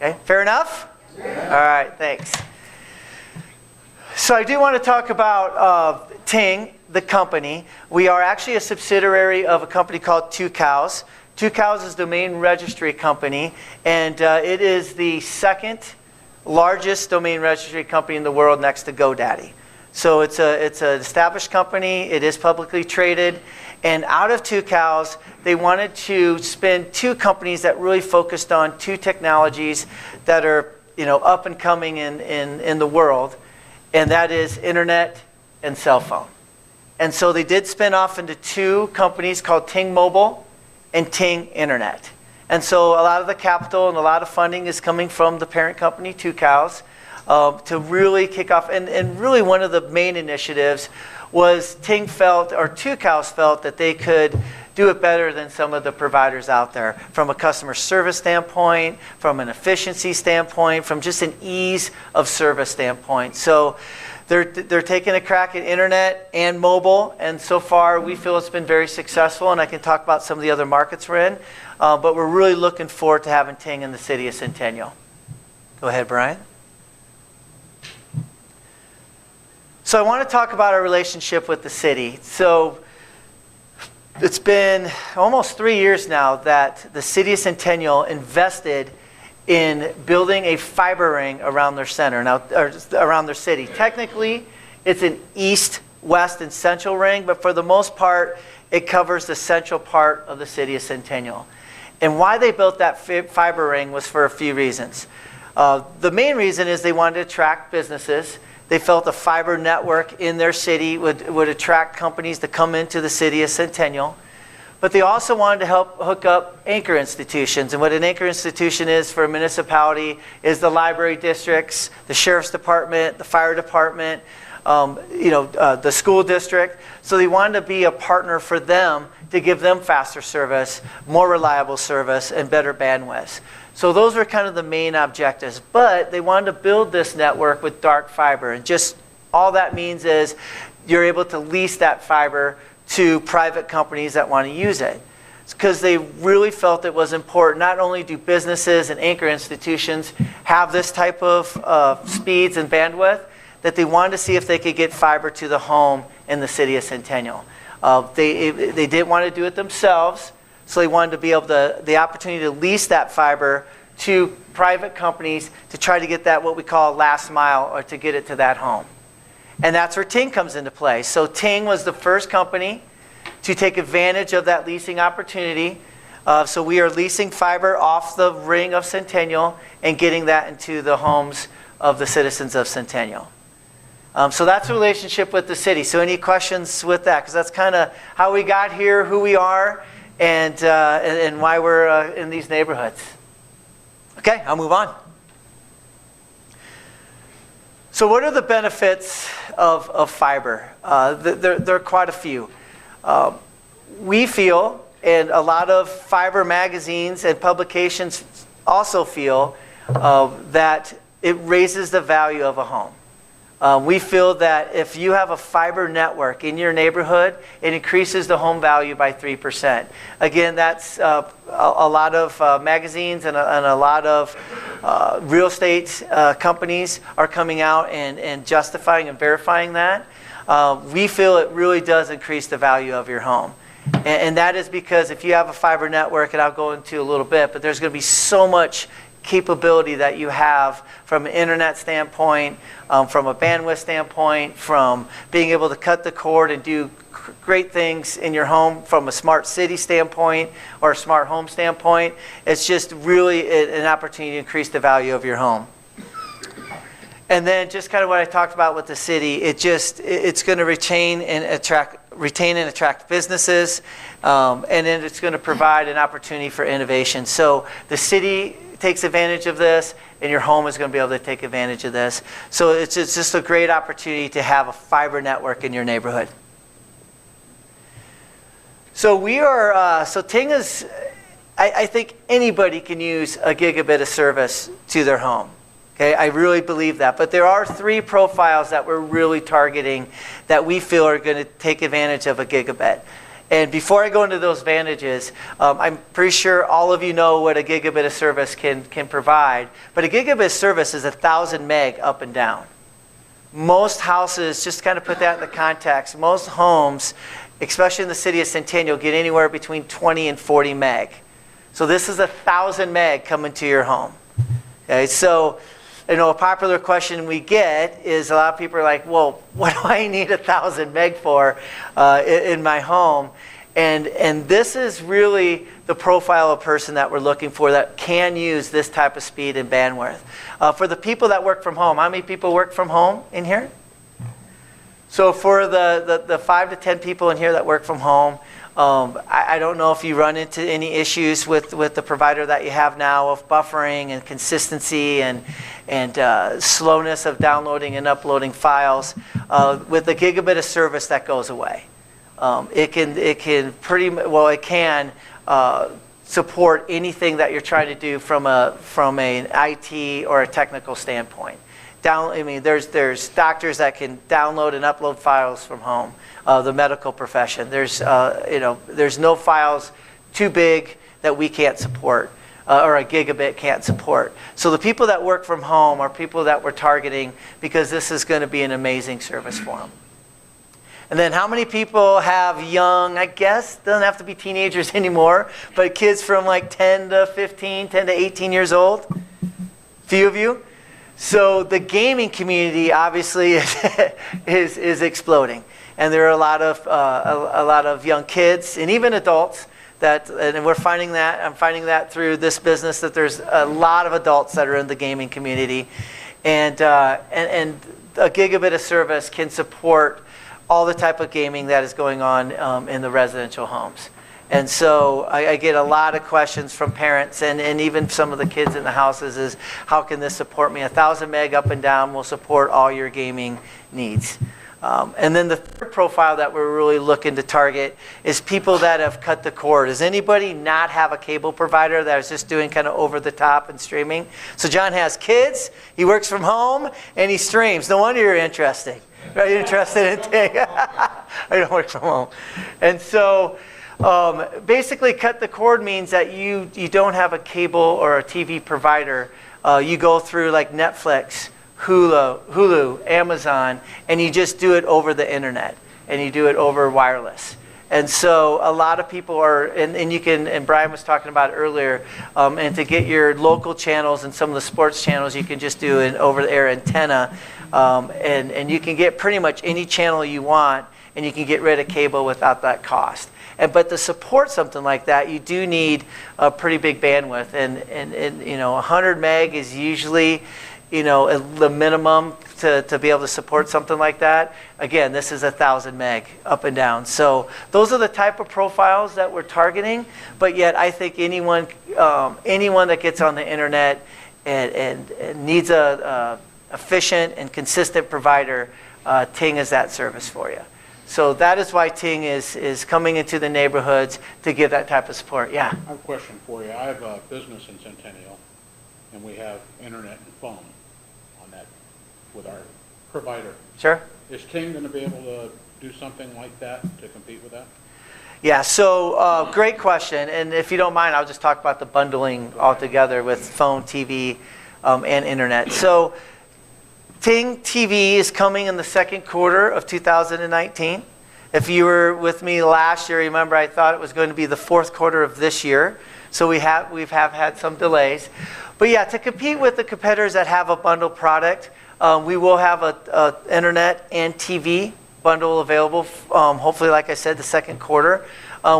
Okay, fair enough? Yeah. All right, thanks. So I do want to talk about Ting, the company. We are actually a subsidiary of a company called 2 Cows. 2 Cows is the domain registry company, and it is the second largest domain registry company in the world next to GoDaddy. So it's an established company. It is publicly traded. And out of 2 Cows, they wanted to spin 2 companies that really focused on 2 technologies that are up and coming in the world, and that is internet and cell phone. And so they did spin off into 2 companies called Ting Mobile and Ting Internet. And so a lot of the capital and a lot of funding is coming from the parent company, 2 Cows, to really kick off. And really one of the main initiatives was 2 Cows felt that they could do it better than some of the providers out there from a customer service standpoint, from an efficiency standpoint, from just an ease of service standpoint. So they're taking a crack at internet and mobile, and so far we feel it's been very successful, and I can talk about some of the other markets we're in, but we're really looking forward to having Ting in the city of Centennial. Go ahead, Brian. So I want to talk about our relationship with the city. So it's been almost 3 years now that the city of Centennial invested in building a fiber ring around their center, or around their city. Technically, it's an east, west, and central ring, but for the most part, it covers the central part of the city of Centennial. And why they built that fiber ring was for a few reasons. The main reason is they wanted to attract businesses. They felt a fiber network in their city would attract companies to come into the city of Centennial. But they also wanted to help hook up anchor institutions. And what an anchor institution is for a municipality is the library districts, the sheriff's department, the fire department, the school district. So they wanted to be a partner for them to give them faster service, more reliable service, and better bandwidth. So those were kind of the main objectives. But they wanted to build this network with dark fiber. And just all that means is you're able to lease that fiber to private companies that want to use it. It's because they really felt it was important. Not only do businesses and anchor institutions have this type of speeds and bandwidth, that they wanted to see if they could get fiber to the home in the city of Centennial. They didn't want to do it themselves, so they wanted to be able to, the opportunity to lease that fiber to private companies to try to get that, what we call last mile, or to get it to that home. And that's where Ting comes into play. So Ting was the first company to take advantage of that leasing opportunity. So we are leasing fiber off the ring of Centennial and getting that into the homes of the citizens of Centennial. So that's the relationship with the city. So any questions with that? Because that's kind of how we got here, who we are, and why we're in these neighborhoods. Okay, I'll move on. So what are the benefits of fiber? There are quite a few. We feel, and a lot of fiber magazines and publications also feel, that it raises the value of a home. We feel that if you have a fiber network in your neighborhood, it increases the home value by 3%. Again, that's a lot of magazines and a lot of real estate companies are coming out and justifying and verifying that. We feel it really does increase the value of your home. And that is because if you have a fiber network, and I'll go into a little bit, but there's going to be so much capability that you have from an internet standpoint, from a bandwidth standpoint, from being able to cut the cord and do great things in your home from a smart city standpoint or a smart home standpoint. It's just really an opportunity to increase the value of your home. And then just kind of what I talked about with the city, it's going to retain and attract businesses, and then it's going to provide an opportunity for innovation. So the city takes advantage of this, and your home is going to be able to take advantage of this. So it's just a great opportunity to have a fiber network in your neighborhood. So Ting is, I think anybody can use a gigabit of service to their home. Okay, I really believe that. But there are 3 profiles that we're really targeting that we feel are going to take advantage of a gigabit. And before I go into those advantages, I'm pretty sure all of you know what a gigabit of service can provide. But a gigabit of service is 1,000 meg up and down. Most houses, just to kind of put that in the context, most homes, especially in the city of Centennial, get anywhere between 20 and 40 meg. So this is 1,000 meg coming to your home. Okay, so a popular question we get is a lot of people are like, well, what do I need 1,000 meg for in my home? And this is really the profile of person that we're looking for that can use this type of speed and bandwidth. For the people that work from home, how many people work from home in here? So for the 5 to 10 people in here that work from home, I don't know if you run into any issues with the provider that you have now of buffering and consistency and slowness of downloading and uploading files. With the gigabit of service, that goes away. It can support anything that you're trying to do from an IT or a technical standpoint. There's doctors that can download and upload files from home. The medical profession. There's no files too big that we can't support. or a gigabit can't support. So the people that work from home are people that we're targeting because this is going to be an amazing service for them. And then how many people have young, I guess, doesn't have to be teenagers anymore, but kids from like 10 to 15, 10 to 18 years old? Few of you? So the gaming community obviously is exploding. And there are a lot of young kids and even adults and we're finding that, I'm finding that through this business, that there's a lot of adults that are in the gaming community. And a gigabit of service can support all the type of gaming that is going on in the residential homes. And so I get a lot of questions from parents and even some of the kids in the houses is, how can this support me? 1,000 meg up and down will support all your gaming needs. And then the third profile that we're really looking to target is people that have cut the cord. Does anybody not have a cable provider that is just doing kind of over the top and streaming? So John has kids, he works from home, and he streams. No wonder you're interested. Are you interested in Ting? I don't work from home. And so basically cut the cord means that you don't have a cable or a TV provider. You go through like Netflix, Hulu, Amazon, and you just do it over the internet, and you do it over wireless. And so a lot of people are, and you can, and Brian was talking about it earlier, and to get your local channels and some of the sports channels, you can just do an over-the-air antenna, and you can get pretty much any channel you want, and you can get rid of cable without that cost. But to support something like that, you do need a pretty big bandwidth, and 100 meg is usually the minimum to be able to support something like that. Again, this is 1,000 meg up and down. So those are the type of profiles that we're targeting. But yet, I think anyone that gets on the internet and needs a efficient and consistent provider, Ting is that service for you. So that is why Ting is coming into the neighborhoods to give that type of support. Yeah. I have a question for you. I have a business in Centennial, and we have internet and phone on that with our provider. Sure. Is Ting going to be able to do something like that to compete with that? Yeah, so great question. And if you don't mind, I'll just talk about the bundling altogether with phone, TV, and internet. So Ting TV is coming in the second quarter of 2019. If you were with me last year, remember I thought it was going to be the fourth quarter of this year. So we've had some delays. But yeah, to compete with the competitors that have a bundled product, we will have a internet and TV bundle available, hopefully, like I said, the second quarter.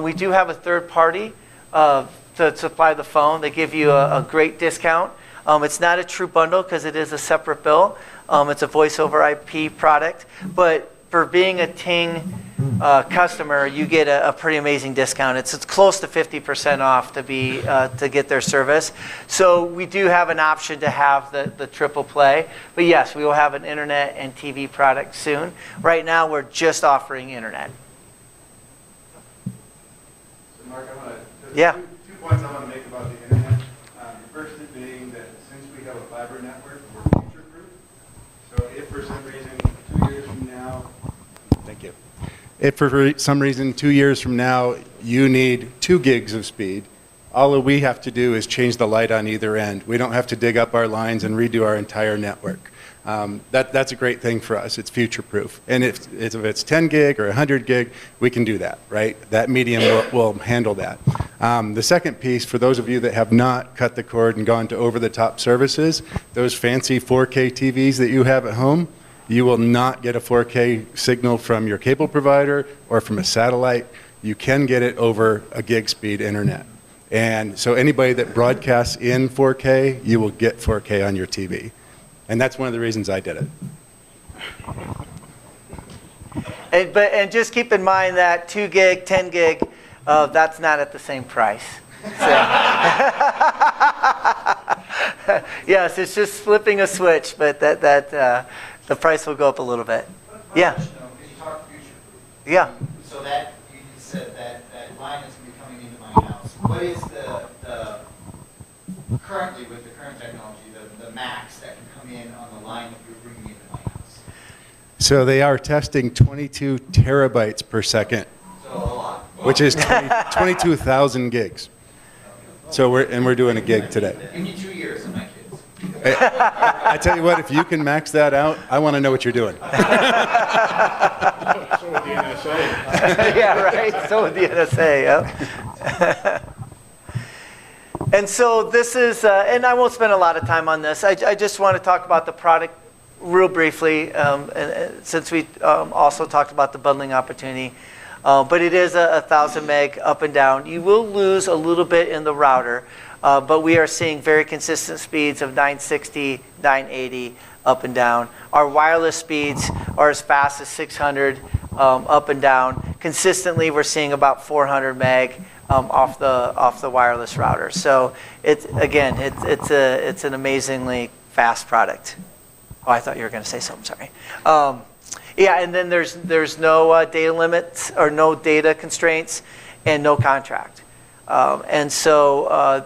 We do have a third party to supply the phone. They give you a great discount. It's not a true bundle because it is a separate bill. It's a voice over IP product. But for being a Ting customer, you get a pretty amazing discount. It's close to 50% off to get their service. So we do have an option to have the triple play. But yes, we will have an internet and TV product soon. Right now, we're just offering internet. So Mark, I want to, yeah. two points I want to make about the internet. The first being that since we have a fiber network, we're future-proof. So if for some reason 2 years from now, thank you. If for some reason 2 years from now you need 2 gigs of speed, all we have to do is change the light on either end. We don't have to dig up our lines and redo our entire network. That's a great thing for us. It's future-proof. And if it's 10 gig or 100 gig, we can do that, right? That medium will handle that. The second piece, for those of you that have not cut the cord and gone to over-the-top services, those fancy 4K TVs that you have at home, you will not get a 4K signal from your cable provider or from a satellite. You can get it over a gig speed internet. And so anybody that broadcasts in 4K, you will get 4K on your TV. And that's one of the reasons I did it. And just keep in mind that 2 gig, 10 gig, that's not at the same price. So. Yes, it's just flipping a switch, but the price will go up a little bit. Yeah. Because you talked future-proof. Yeah. So that you said that line is going to be coming into my house. What is the currently with the current technology the max that can come in on the line that you're bringing into my house? So they are testing 22 terabytes per second, so a lot. which is 22,000 gigs. So we're doing a gig today. Give me 2 years of my kids. I tell you what, if you can max that out, I want to know what you're doing. So would the NSA. Yeah, right. So would the NSA. Yep. And so this is, and I won't spend a lot of time on this. I just want to talk about the product real briefly, since we also talked about the bundling opportunity. But it is a 1,000 meg up and down. You will lose a little bit in the router, but we are seeing very consistent speeds of 960, 980 up and down. Our wireless speeds are as fast as 600 up and down. Consistently, we're seeing about 400 meg off the wireless router. So it's an amazingly fast product. Oh, I thought you were going to say something. Sorry. Yeah, and then there's no data limits or no data constraints and no contract. And so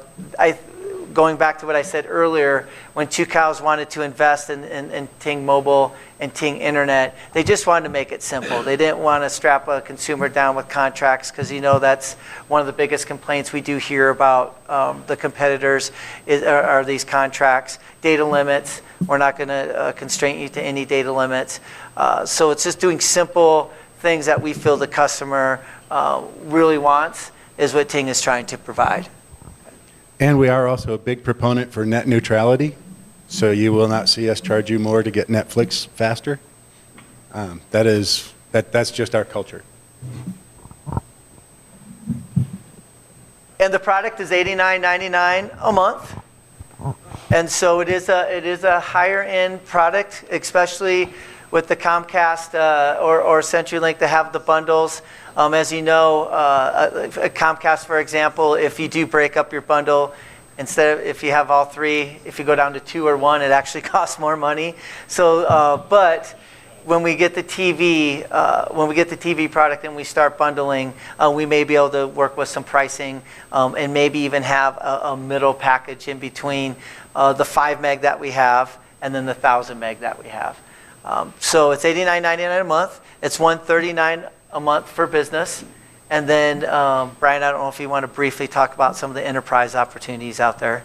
going back to what I said earlier, when Two Cows wanted to invest in Ting Mobile and Ting Internet, they just wanted to make it simple. They didn't want to strap a consumer down with contracts, because that's one of the biggest complaints we do hear about the competitors are these contracts. Data limits, we're not going to constrain you to any data limits. So it's just doing simple things that we feel the customer really wants is what Ting is trying to provide. And we are also a big proponent for net neutrality, so you will not see us charge you more to get Netflix faster. That's just our culture. And the product is $89.99 a month, and so it is a higher end product, especially with the Comcast or CenturyLink to have the bundles. As you know, Comcast, for example, if you do break up your bundle, if you have all three, if you go down to 2 or 1, it actually costs more money. So, but when we get the TV, product and we start bundling, we may be able to work with some pricing and maybe even have a middle package in between the 5 meg that we have and then the 1,000 meg that we have. So it's $89.99 a month. It's $139 a month for business. And then, Brian, I don't know if you want to briefly talk about some of the enterprise opportunities out there.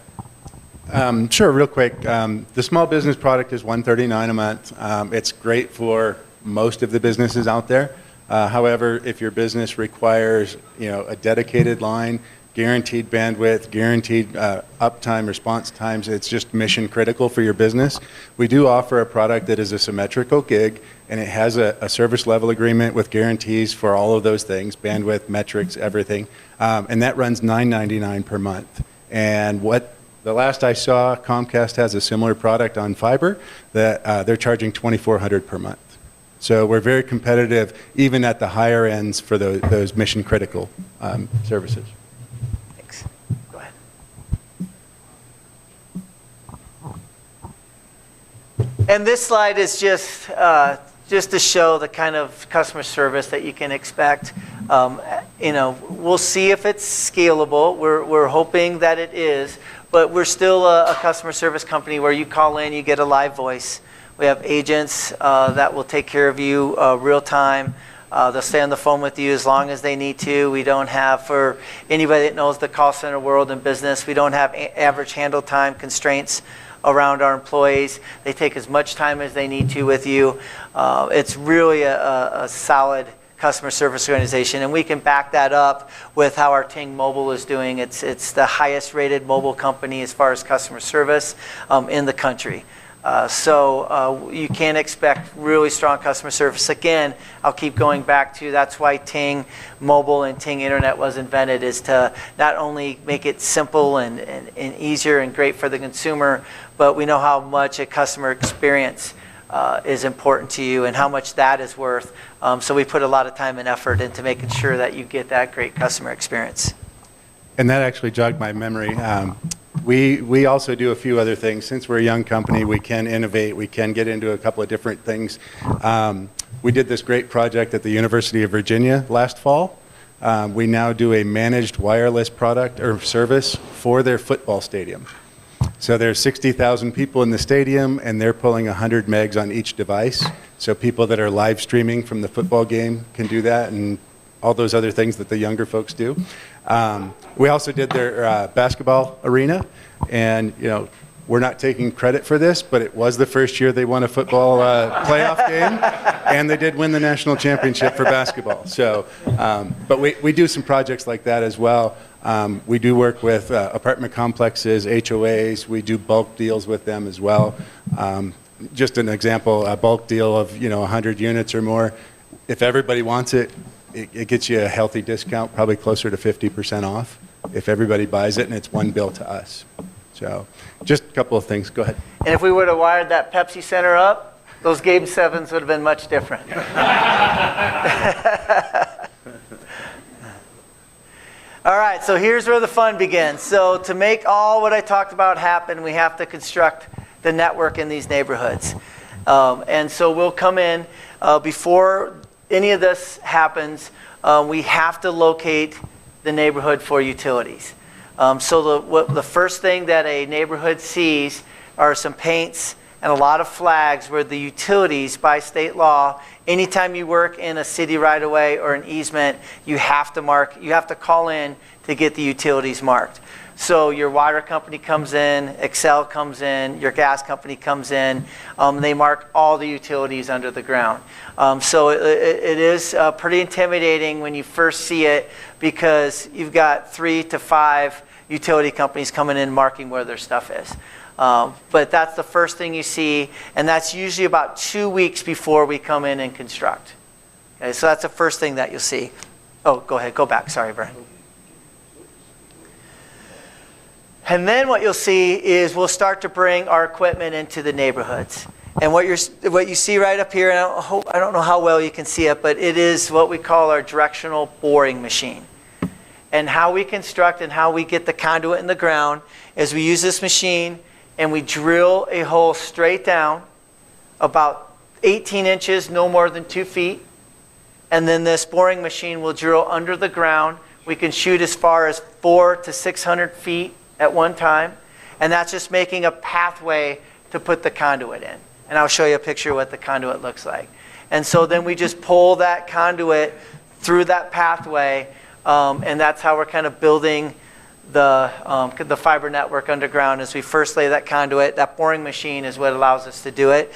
Sure, real quick. The small business product is $139 a month. It's great for most of the businesses out there. However, if your business requires a dedicated line, guaranteed bandwidth, guaranteed uptime, response times, it's just mission critical for your business. We do offer a product that is a symmetrical gig, and it has a service level agreement with guarantees for all of those things, bandwidth, metrics, everything. And that runs $9.99 per month. And the last I saw, Comcast has a similar product on fiber that they're charging $2,400 per month. So we're very competitive, even at the higher ends for those mission critical services. And this slide is just to show the kind of customer service that you can expect. We'll see if it's scalable. We're hoping that it is, but we're still a customer service company where you call in, you get a live voice. We have agents that will take care of you real time. They'll stay on the phone with you as long as they need to. We don't have, for anybody that knows the call center world and business, we don't have average handle time constraints around our employees. They take as much time as they need to with you. It's really a solid customer service organization, and we can back that up with how our Ting Mobile is doing. It's the highest rated mobile company as far as customer service in the country. So you can expect really strong customer service. Again, I'll keep going back to that's why Ting Mobile and Ting Internet was invented, is to not only make it simple and easier and great for the consumer, but we know how much a customer experience is important to you and how much that is worth. So we put a lot of time and effort into making sure that you get that great customer experience. And that actually jogged my memory. We also do a few other things. Since we're a young company, we can innovate. We can get into a couple of different things. We did this great project at the University of Virginia last fall. We now do a managed wireless product or service for their football stadium. So there's 60,000 people in the stadium, and they're pulling 100 megs on each device. So people that are live streaming from the football game can do that, and all those other things that the younger folks do. We also did their basketball arena, and we're not taking credit for this, but it was the first year they won a football playoff game, and they did win the national championship for basketball. So, but we do some projects like that as well. We do work with apartment complexes, HOAs. We do bulk deals with them as well. Just an example, a bulk deal of 100 units or more. If everybody wants it, it gets you a healthy discount, probably closer to 50% off if everybody buys it, and it's one bill to us. So just a couple of things. Go ahead. And if we would have wired that Pepsi Center up, those Game 7s would have been much different. All right, so here's where the fun begins. So to make all what I talked about happen, we have to construct the network in these neighborhoods. And so we'll come in before any of this happens, we have to locate the neighborhood for utilities. So the first thing that a neighborhood sees are some paints and a lot of flags where the utilities, by state law, anytime you work in a city right-of-way or an easement, you have to call in to get the utilities marked. So your water company comes in, Excel comes in, your gas company comes in. They mark all the utilities under the ground. So it is pretty intimidating when you first see it because you've got 3 to 5 utility companies coming in marking where their stuff is. But that's the first thing you see, and that's usually about 2 weeks before we come in and construct. Okay, so that's the first thing that you'll see. Oh, go ahead, go back. Sorry, Brian. And then what you'll see is we'll start to bring our equipment into the neighborhoods. And what you see right up here, and I don't know how well you can see it, but it is what we call our directional boring machine. And how we construct and how we get the conduit in the ground is we use this machine and we drill a hole straight down about 18 inches, no more than 2 feet. And then this boring machine will drill under the ground. We can shoot as far as 400 to 600 feet at one time. And that's just making a pathway to put the conduit in. And I'll show you a picture of what the conduit looks like. And so then we just pull that conduit through that pathway, and that's how we're kind of building the fiber network underground. As we first lay that conduit, that boring machine is what allows us to do it.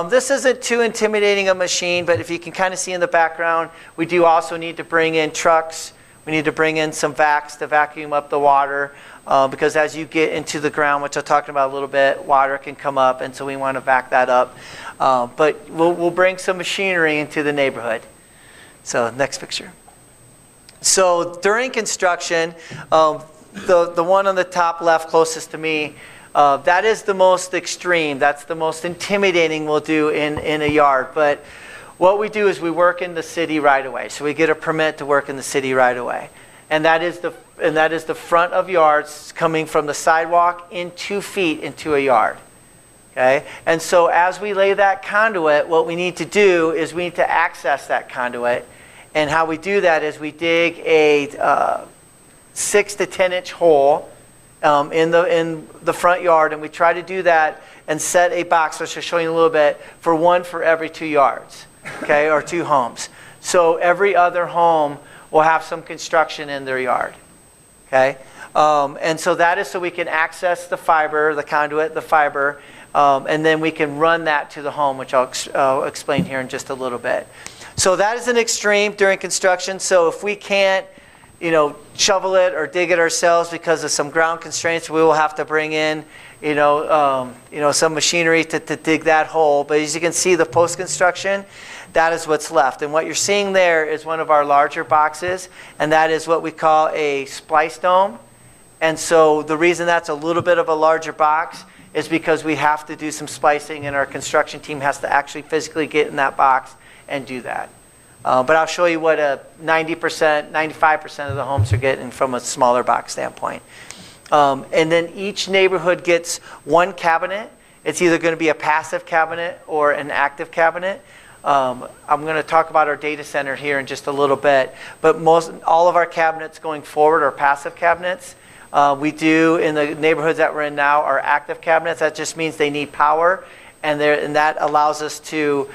This isn't too intimidating a machine, but if you can kind of see in the background, we do also need to bring in trucks. We need to bring in some vacs to vacuum up the water. Because as you get into the ground, which I'll talk about a little bit, water can come up, and so we want to vac that up. But we'll bring some machinery into the neighborhood. So next picture. So during construction, the one on the top left closest to me, that is the most extreme. That's the most intimidating we'll do in a yard. But what we do is we work in the city right away. So we get a permit to work in the city right away. And that is the front of yards coming from the sidewalk in 2 feet into a yard. Okay? And so as we lay that conduit, what we need to do is we need to access that conduit. And how we do that is we dig a 6 to 10 inch hole in the front yard, and we try to do that and set a box, which I'll show you in a little bit, for one for every 2 yards, okay, or 2 homes. So every other home will have some construction in their yard. Okay, and so that is so we can access the fiber, the conduit, the fiber, and then we can run that to the home, which I'll explain here in just a little bit. So that is an extreme during construction. So if we can't, shovel it or dig it ourselves because of some ground constraints, we will have to bring in, some machinery to dig that hole. But as you can see, the post-construction, that is what's left. And what you're seeing there is one of our larger boxes, and that is what we call a splice dome. And so the reason that's a little bit of a larger box is because we have to do some splicing, and our construction team has to actually physically get in that box and do that. But I'll show you what a 90%, 95% of the homes are getting from a smaller box standpoint. And then each neighborhood gets one cabinet. It's either going to be a passive cabinet or an active cabinet. I'm going to talk about our data center here in just a little bit, but all of our cabinets going forward are passive cabinets. We do, in the neighborhoods that we're in now, are active cabinets. That just means they need power, and that allows us to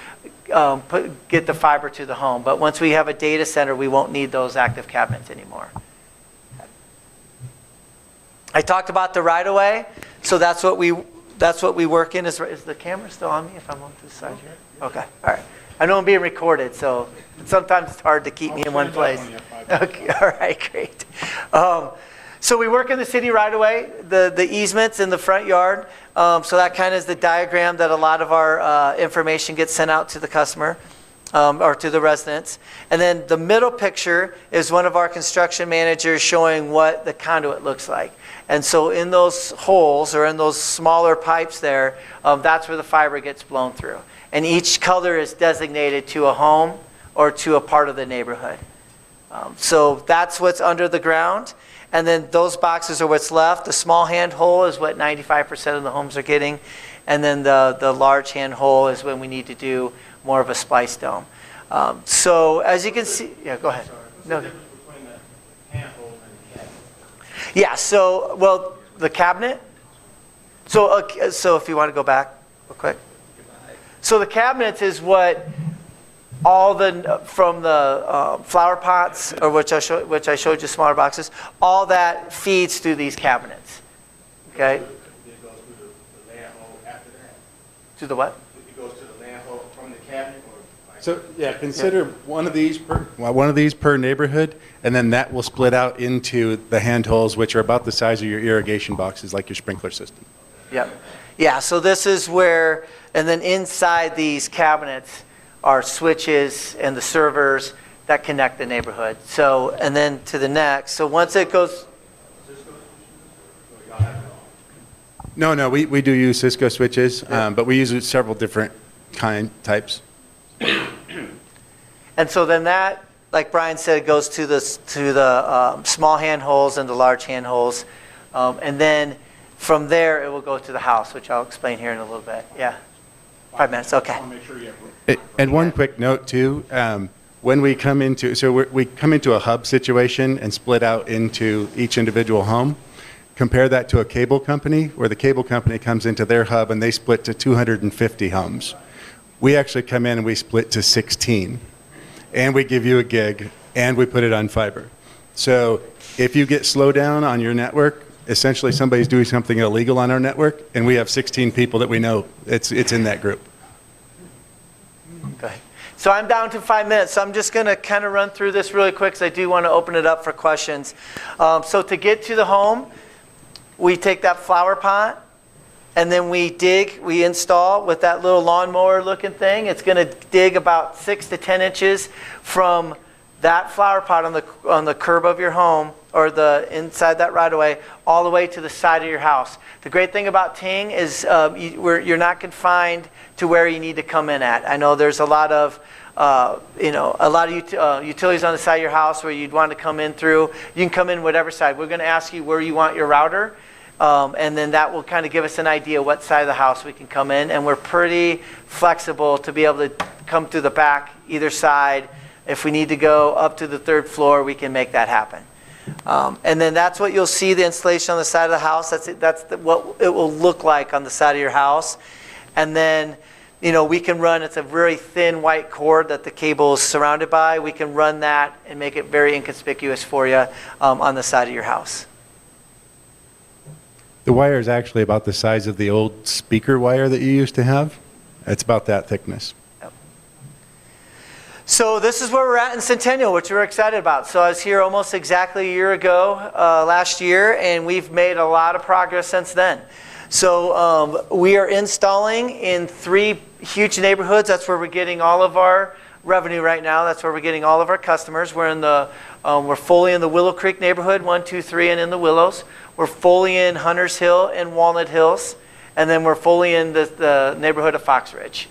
get the fiber to the home. But once we have a data center, we won't need those active cabinets anymore. I talked about the right-of-way, so that's what we work in. Is the camera still on me if I'm on this side here? Okay, all right. I know I'm being recorded, so sometimes it's hard to keep me in one place. Okay, all right, great. So we work in the city right-of-way, the easements in the front yard. So that kind of is the diagram that a lot of our information gets sent out to the customer. Or to the residents. And then the middle picture is one of our construction managers showing what the conduit looks like. And so in those holes or in those smaller pipes there, that's where the fiber gets blown through. And each color is designated to a home or to a part of the neighborhood. So that's what's under the ground. And then those boxes are what's left. The small hand hole is what 95% of the homes are getting. And then the large hand hole is when we need to do more of a splice dome. So as you can see, yeah, go ahead. No. Yeah, so, well, the cabinet. So if you want to go back real quick. So the cabinets is what all from the flower pots, or which I showed you smaller boxes, all that feeds through these cabinets. Okay? It goes to the manhole after that. To the what? It goes to the manhole from the cabinet. So yeah, consider one of these per neighborhood, and then that will split out into the hand holes, which are about the size of your irrigation boxes, like your sprinkler system. Yep. Yeah. So this is where, and then inside these cabinets are switches and the servers that connect the neighborhood. So, and then to the next. So once it goes. No, we do use Cisco switches, but we use several different types. And so then that, like Brian said, goes to the small hand holes and the large hand holes. And then from there, it will go to the house, which I'll explain here in a little bit. Yeah. 5 minutes, okay. And one quick note too, when we come into, we come into a hub situation and split out into each individual home. Compare that to a cable company, where the cable company comes into their hub and they split to 250 homes. We actually come in and we split to 16. And we give you a gig, and we put it on fiber. So if you get slowdown on your network, essentially somebody's doing something illegal on our network, and we have 16 people that we know it's in that group. Okay. So I'm down to 5 minutes, so I'm just going to kind of run through this really quick because I do want to open it up for questions. So to get to the home, we take that flower pot, and then we install with that little lawnmower looking thing. It's going to dig about 6 to 10 inches from that flower pot on the curb of your home, or the inside that right of way, all the way to the side of your house. The great thing about Ting is you're not confined to where you need to come in at. I know there's a lot of utilities on the side of your house where you'd want to come in through. You can come in whatever side. We're going to ask you where you want your router. And then that will kind of give us an idea what side of the house we can come in. And we're pretty flexible to be able to come through the back, either side. If we need to go up to the 3rd floor, we can make that happen. And then that's what you'll see, the installation on the side of the house. That's what it will look like on the side of your house. And then, we can run, it's a very thin white cord that the cable is surrounded by. We can run that and make it very inconspicuous for you on the side of your house. The wire is actually about the size of the old speaker wire that you used to have. It's about that thickness. Yep. So this is where we're at in Centennial, which we're excited about. So I was here almost exactly a year ago, last year, and we've made a lot of progress since then. So we are installing in 3 huge neighborhoods. That's where we're getting all of our revenue right now. That's where we're getting all of our customers. We're fully in the Willow Creek neighborhood, 1, 2, 3, and in the Willows. We're fully in Hunters Hill and Walnut Hills, and then we're fully in the neighborhood of Fox Ridge.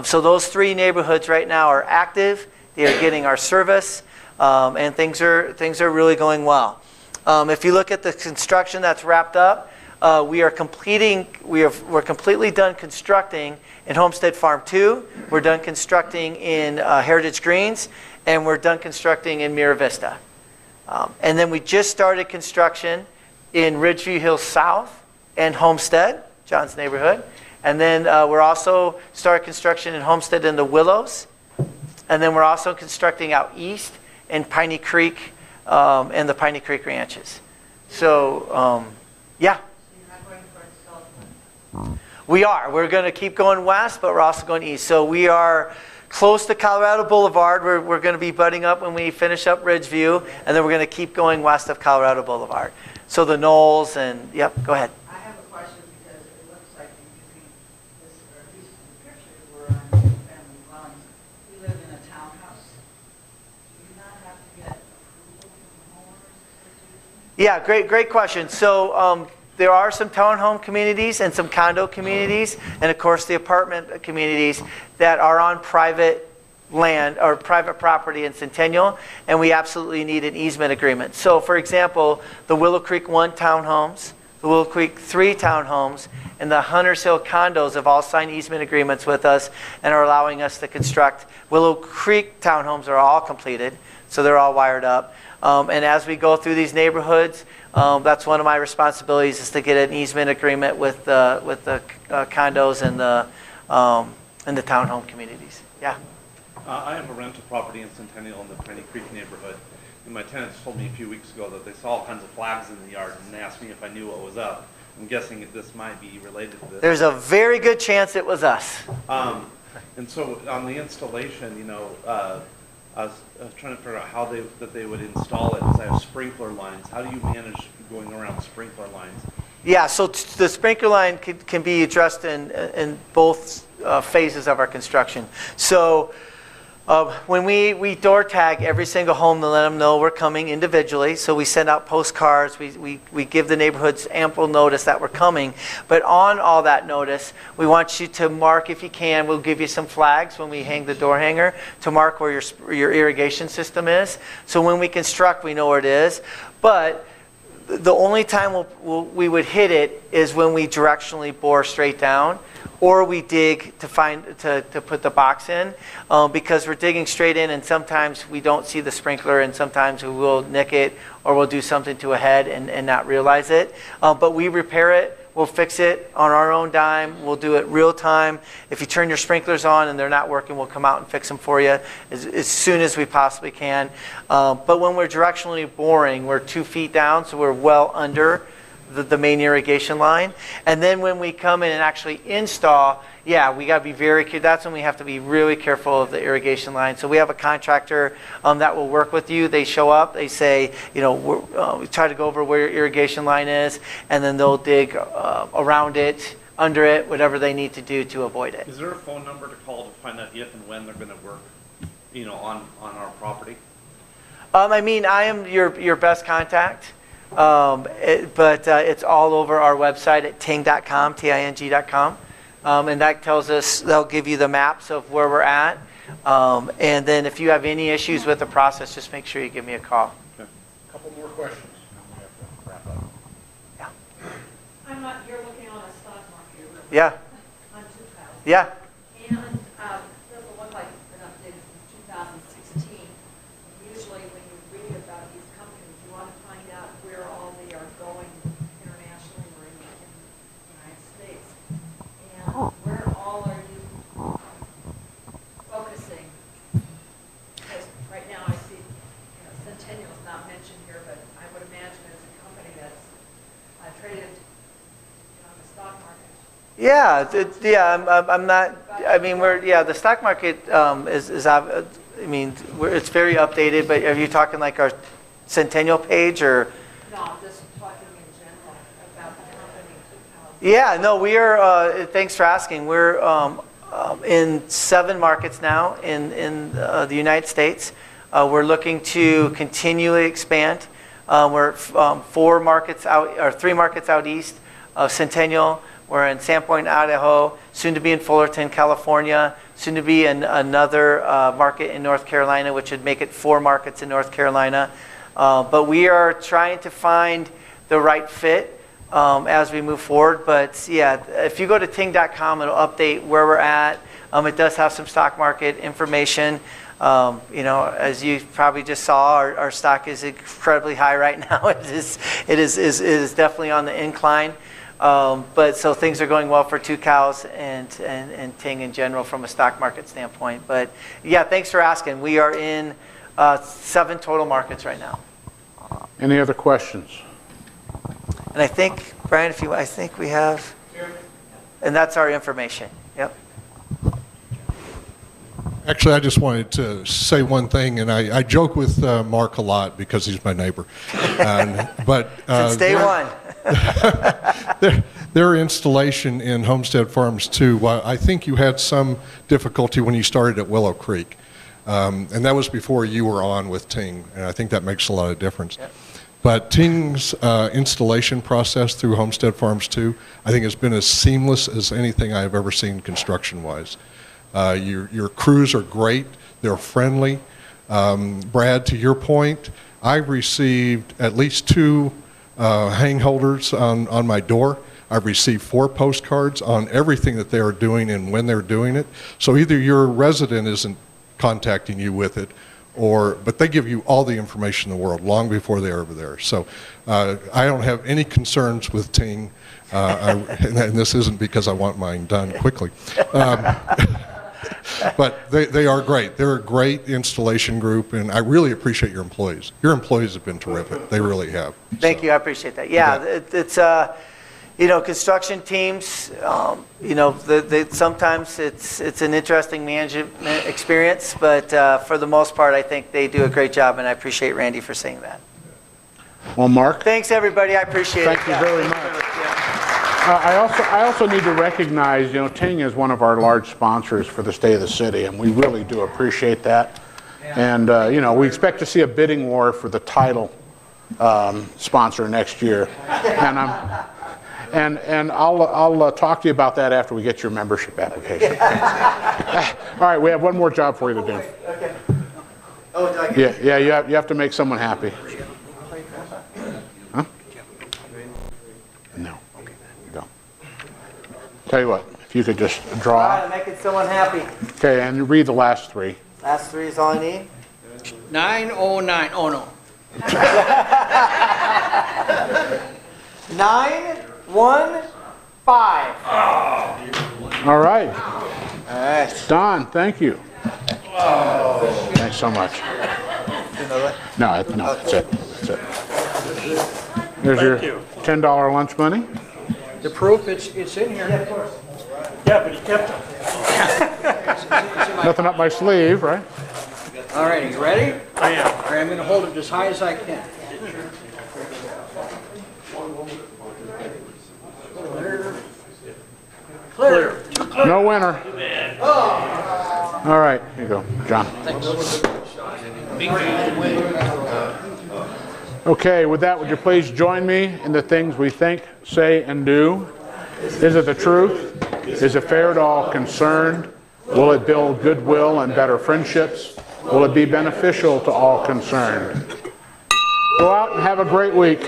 So those 3 neighborhoods right now are active. They are getting our service, and things are really going well. If you look at the construction that's wrapped up, we're completely done constructing in Homestead Farm 2. We're done constructing in Heritage Greens, and we're done constructing in Mira Vista. And then we just started construction in Ridgeview Hills South and Homestead, John's neighborhood. And then we're also started construction in Homestead in the Willows. And then we're also constructing out east in Piney Creek and the Piney Creek Ranches. So Yeah. We are. We're going to keep going west, but we're also going east. So we are close to Colorado Boulevard. We're going to be butting up when we finish up Ridgeview, and then we're going to keep going west of Colorado Boulevard. So the Knolls and, yep, go ahead. I have a question because it looks like you're using this, or at least the pictures were on single-family dwellings. We live in a townhouse. Do you not have to get approval from the homeowners association? Yeah, great question. So there are some townhome communities and some condo communities, and of course the apartment communities that are on private land or private property in Centennial, and we absolutely need an easement agreement. So for example, the Willow Creek 1 townhomes, the Willow Creek 3 townhomes, and the Hunters Hill condos have all signed easement agreements with us and are allowing us to construct. Willow Creek townhomes are all completed, so they're all wired up. And as we go through these neighborhoods, that's one of my responsibilities, is to get an easement agreement with the condos and the townhome communities. Yeah. I have a rental property in Centennial in the Piney Creek neighborhood, and my tenants told me a few weeks ago that they saw all kinds of flags in the yard, and they asked me if I knew what was up. I'm guessing that this might be related to this. There's a very good chance it was us. And so on the installation, I was trying to figure out how they would install it, because I have sprinkler lines. How do you manage going around sprinkler lines? Yeah, so the sprinkler line can be addressed in both phases of our construction. So when we door tag every single home to let them know we're coming individually, so we send out postcards, we give the neighborhoods ample notice that we're coming, but on all that notice, we want you to mark, if you can, we'll give you some flags when we hang the door hanger to mark where your irrigation system is. So when we construct, we know where it is, but the only time we would hit it is when we directionally bore straight down, or we dig to put the box in, because we're digging straight in, and sometimes we don't see the sprinkler, and sometimes we will nick it, or we'll do something to a head and not realize it. But we repair it. We'll fix it on our own dime. We'll do it real time. If you turn your sprinklers on and they're not working, we'll come out and fix them for you as soon as we possibly can. But when we're directionally boring, we're 2 feet down, so we're well under the main irrigation line. And then when we come in and actually install, yeah, we got to be very careful. That's when we have to be really careful of the irrigation line. So we have a contractor that will work with you. They show up, they say, we try to go over where your irrigation line is, and then they'll dig around it, under it, whatever they need to do to avoid it. Is there a phone number to call to find out if and when they're going to work, on our property? I am your best contact. But it's all over our website at ting.com, ting.com. And that tells us, they'll give you the maps of where we're at. And then if you have any issues with the process, just make sure you give me a call. Okay. A couple more questions. We have to wrap up. Yeah. You're looking on a stock market. Yeah. On 2000. Yeah. And doesn't look like it's been updated since 2016. Usually when you read about these companies, you want to find out where all they are going internationally or in the United States. And where all are you focusing? Because right now I see Centennial is not mentioned here, but I would imagine it's a company that's traded on the stock market. Yeah, I'm not. I mean, the stock market is. I mean, it's very updated. But are you talking like our Centennial page or? No, I'm just talking in general about the company. Yeah, no, we are. Thanks for asking. We're in 7 markets now in the United States. We're looking to continually expand. We're 4 markets out, or 3 markets out east of Centennial. We're in Sandpoint, Idaho, soon to be in Fullerton, California, soon to be in another market in North Carolina, which would make it 4 markets in North Carolina. But we are trying to find the right fit as we move forward. But yeah, if you go to ting.com, it'll update where we're at. It does have some stock market information. As you probably just saw, our stock is incredibly high right now. It is definitely on the incline. But so things are going well for 2 Cows and Ting in general from a stock market standpoint. But yeah, thanks for asking. We are in 7 total markets right now. Any other questions? And I think, Brian, I think we have, and that's our information. Yep. Actually, I just wanted to say one thing, and I joke with Mark a lot because he's my neighbor. But Since day one. their installation in Homestead Farms 2, I think you had some difficulty when you started at Willow Creek. And that was before you were on with Ting, and I think that makes a lot of difference. Yep. But Ting's installation process through Homestead Farms 2, I think has been as seamless as anything I've ever seen construction-wise. Your crews are great. They're friendly. Brad, to your point, I've received at least 2 hang holders on my door. I've received 4 postcards on everything that they are doing and when they're doing it. So either your resident isn't contacting you with it, but they give you all the information in the world long before they're over there. So I don't have any concerns with Ting, and this isn't because I want mine done quickly. But they are great. They're a great installation group, and I really appreciate your employees. Your employees have been terrific. They really have. Thank you. I appreciate that. Yeah, it's construction teams. Sometimes it's an interesting management experience, but for the most part, I think they do a great job, and I appreciate Randy for saying that. Well, Mark. Thanks, everybody. I appreciate it. Thank you very much. I also need to recognize, Ting is one of our large sponsors for the State of the City, and we really do appreciate that. And, we expect to see a bidding war for the title sponsor next year. And I'll talk to you about that after we get your membership application. All right, we have one more job for you to do. Okay. Oh, do I get Yeah, you have to make someone happy. Huh? No. Okay, there you go. Tell you what, if you could just draw. All right, I'm making someone happy. Okay, and you read the last 3. Last 3 is all I need? 909. Oh, no. 915. All right. Don, thank you. Thanks so much. No, that's it. That's it. Here's your $10 lunch money. The proof, it's in here. Yeah, of course. Yeah, but he kept it. Nothing up my sleeve, right? All right, you ready? I am. All right, I'm going to hold it as high as I can. Clear. No winner. All right, here you go, John. Okay, with that, would you please join me in the things we think, say, and do? Is it the truth? Is it fair to all concerned? Will it build goodwill and better friendships? Will it be beneficial to all concerned? Go out and have a great week.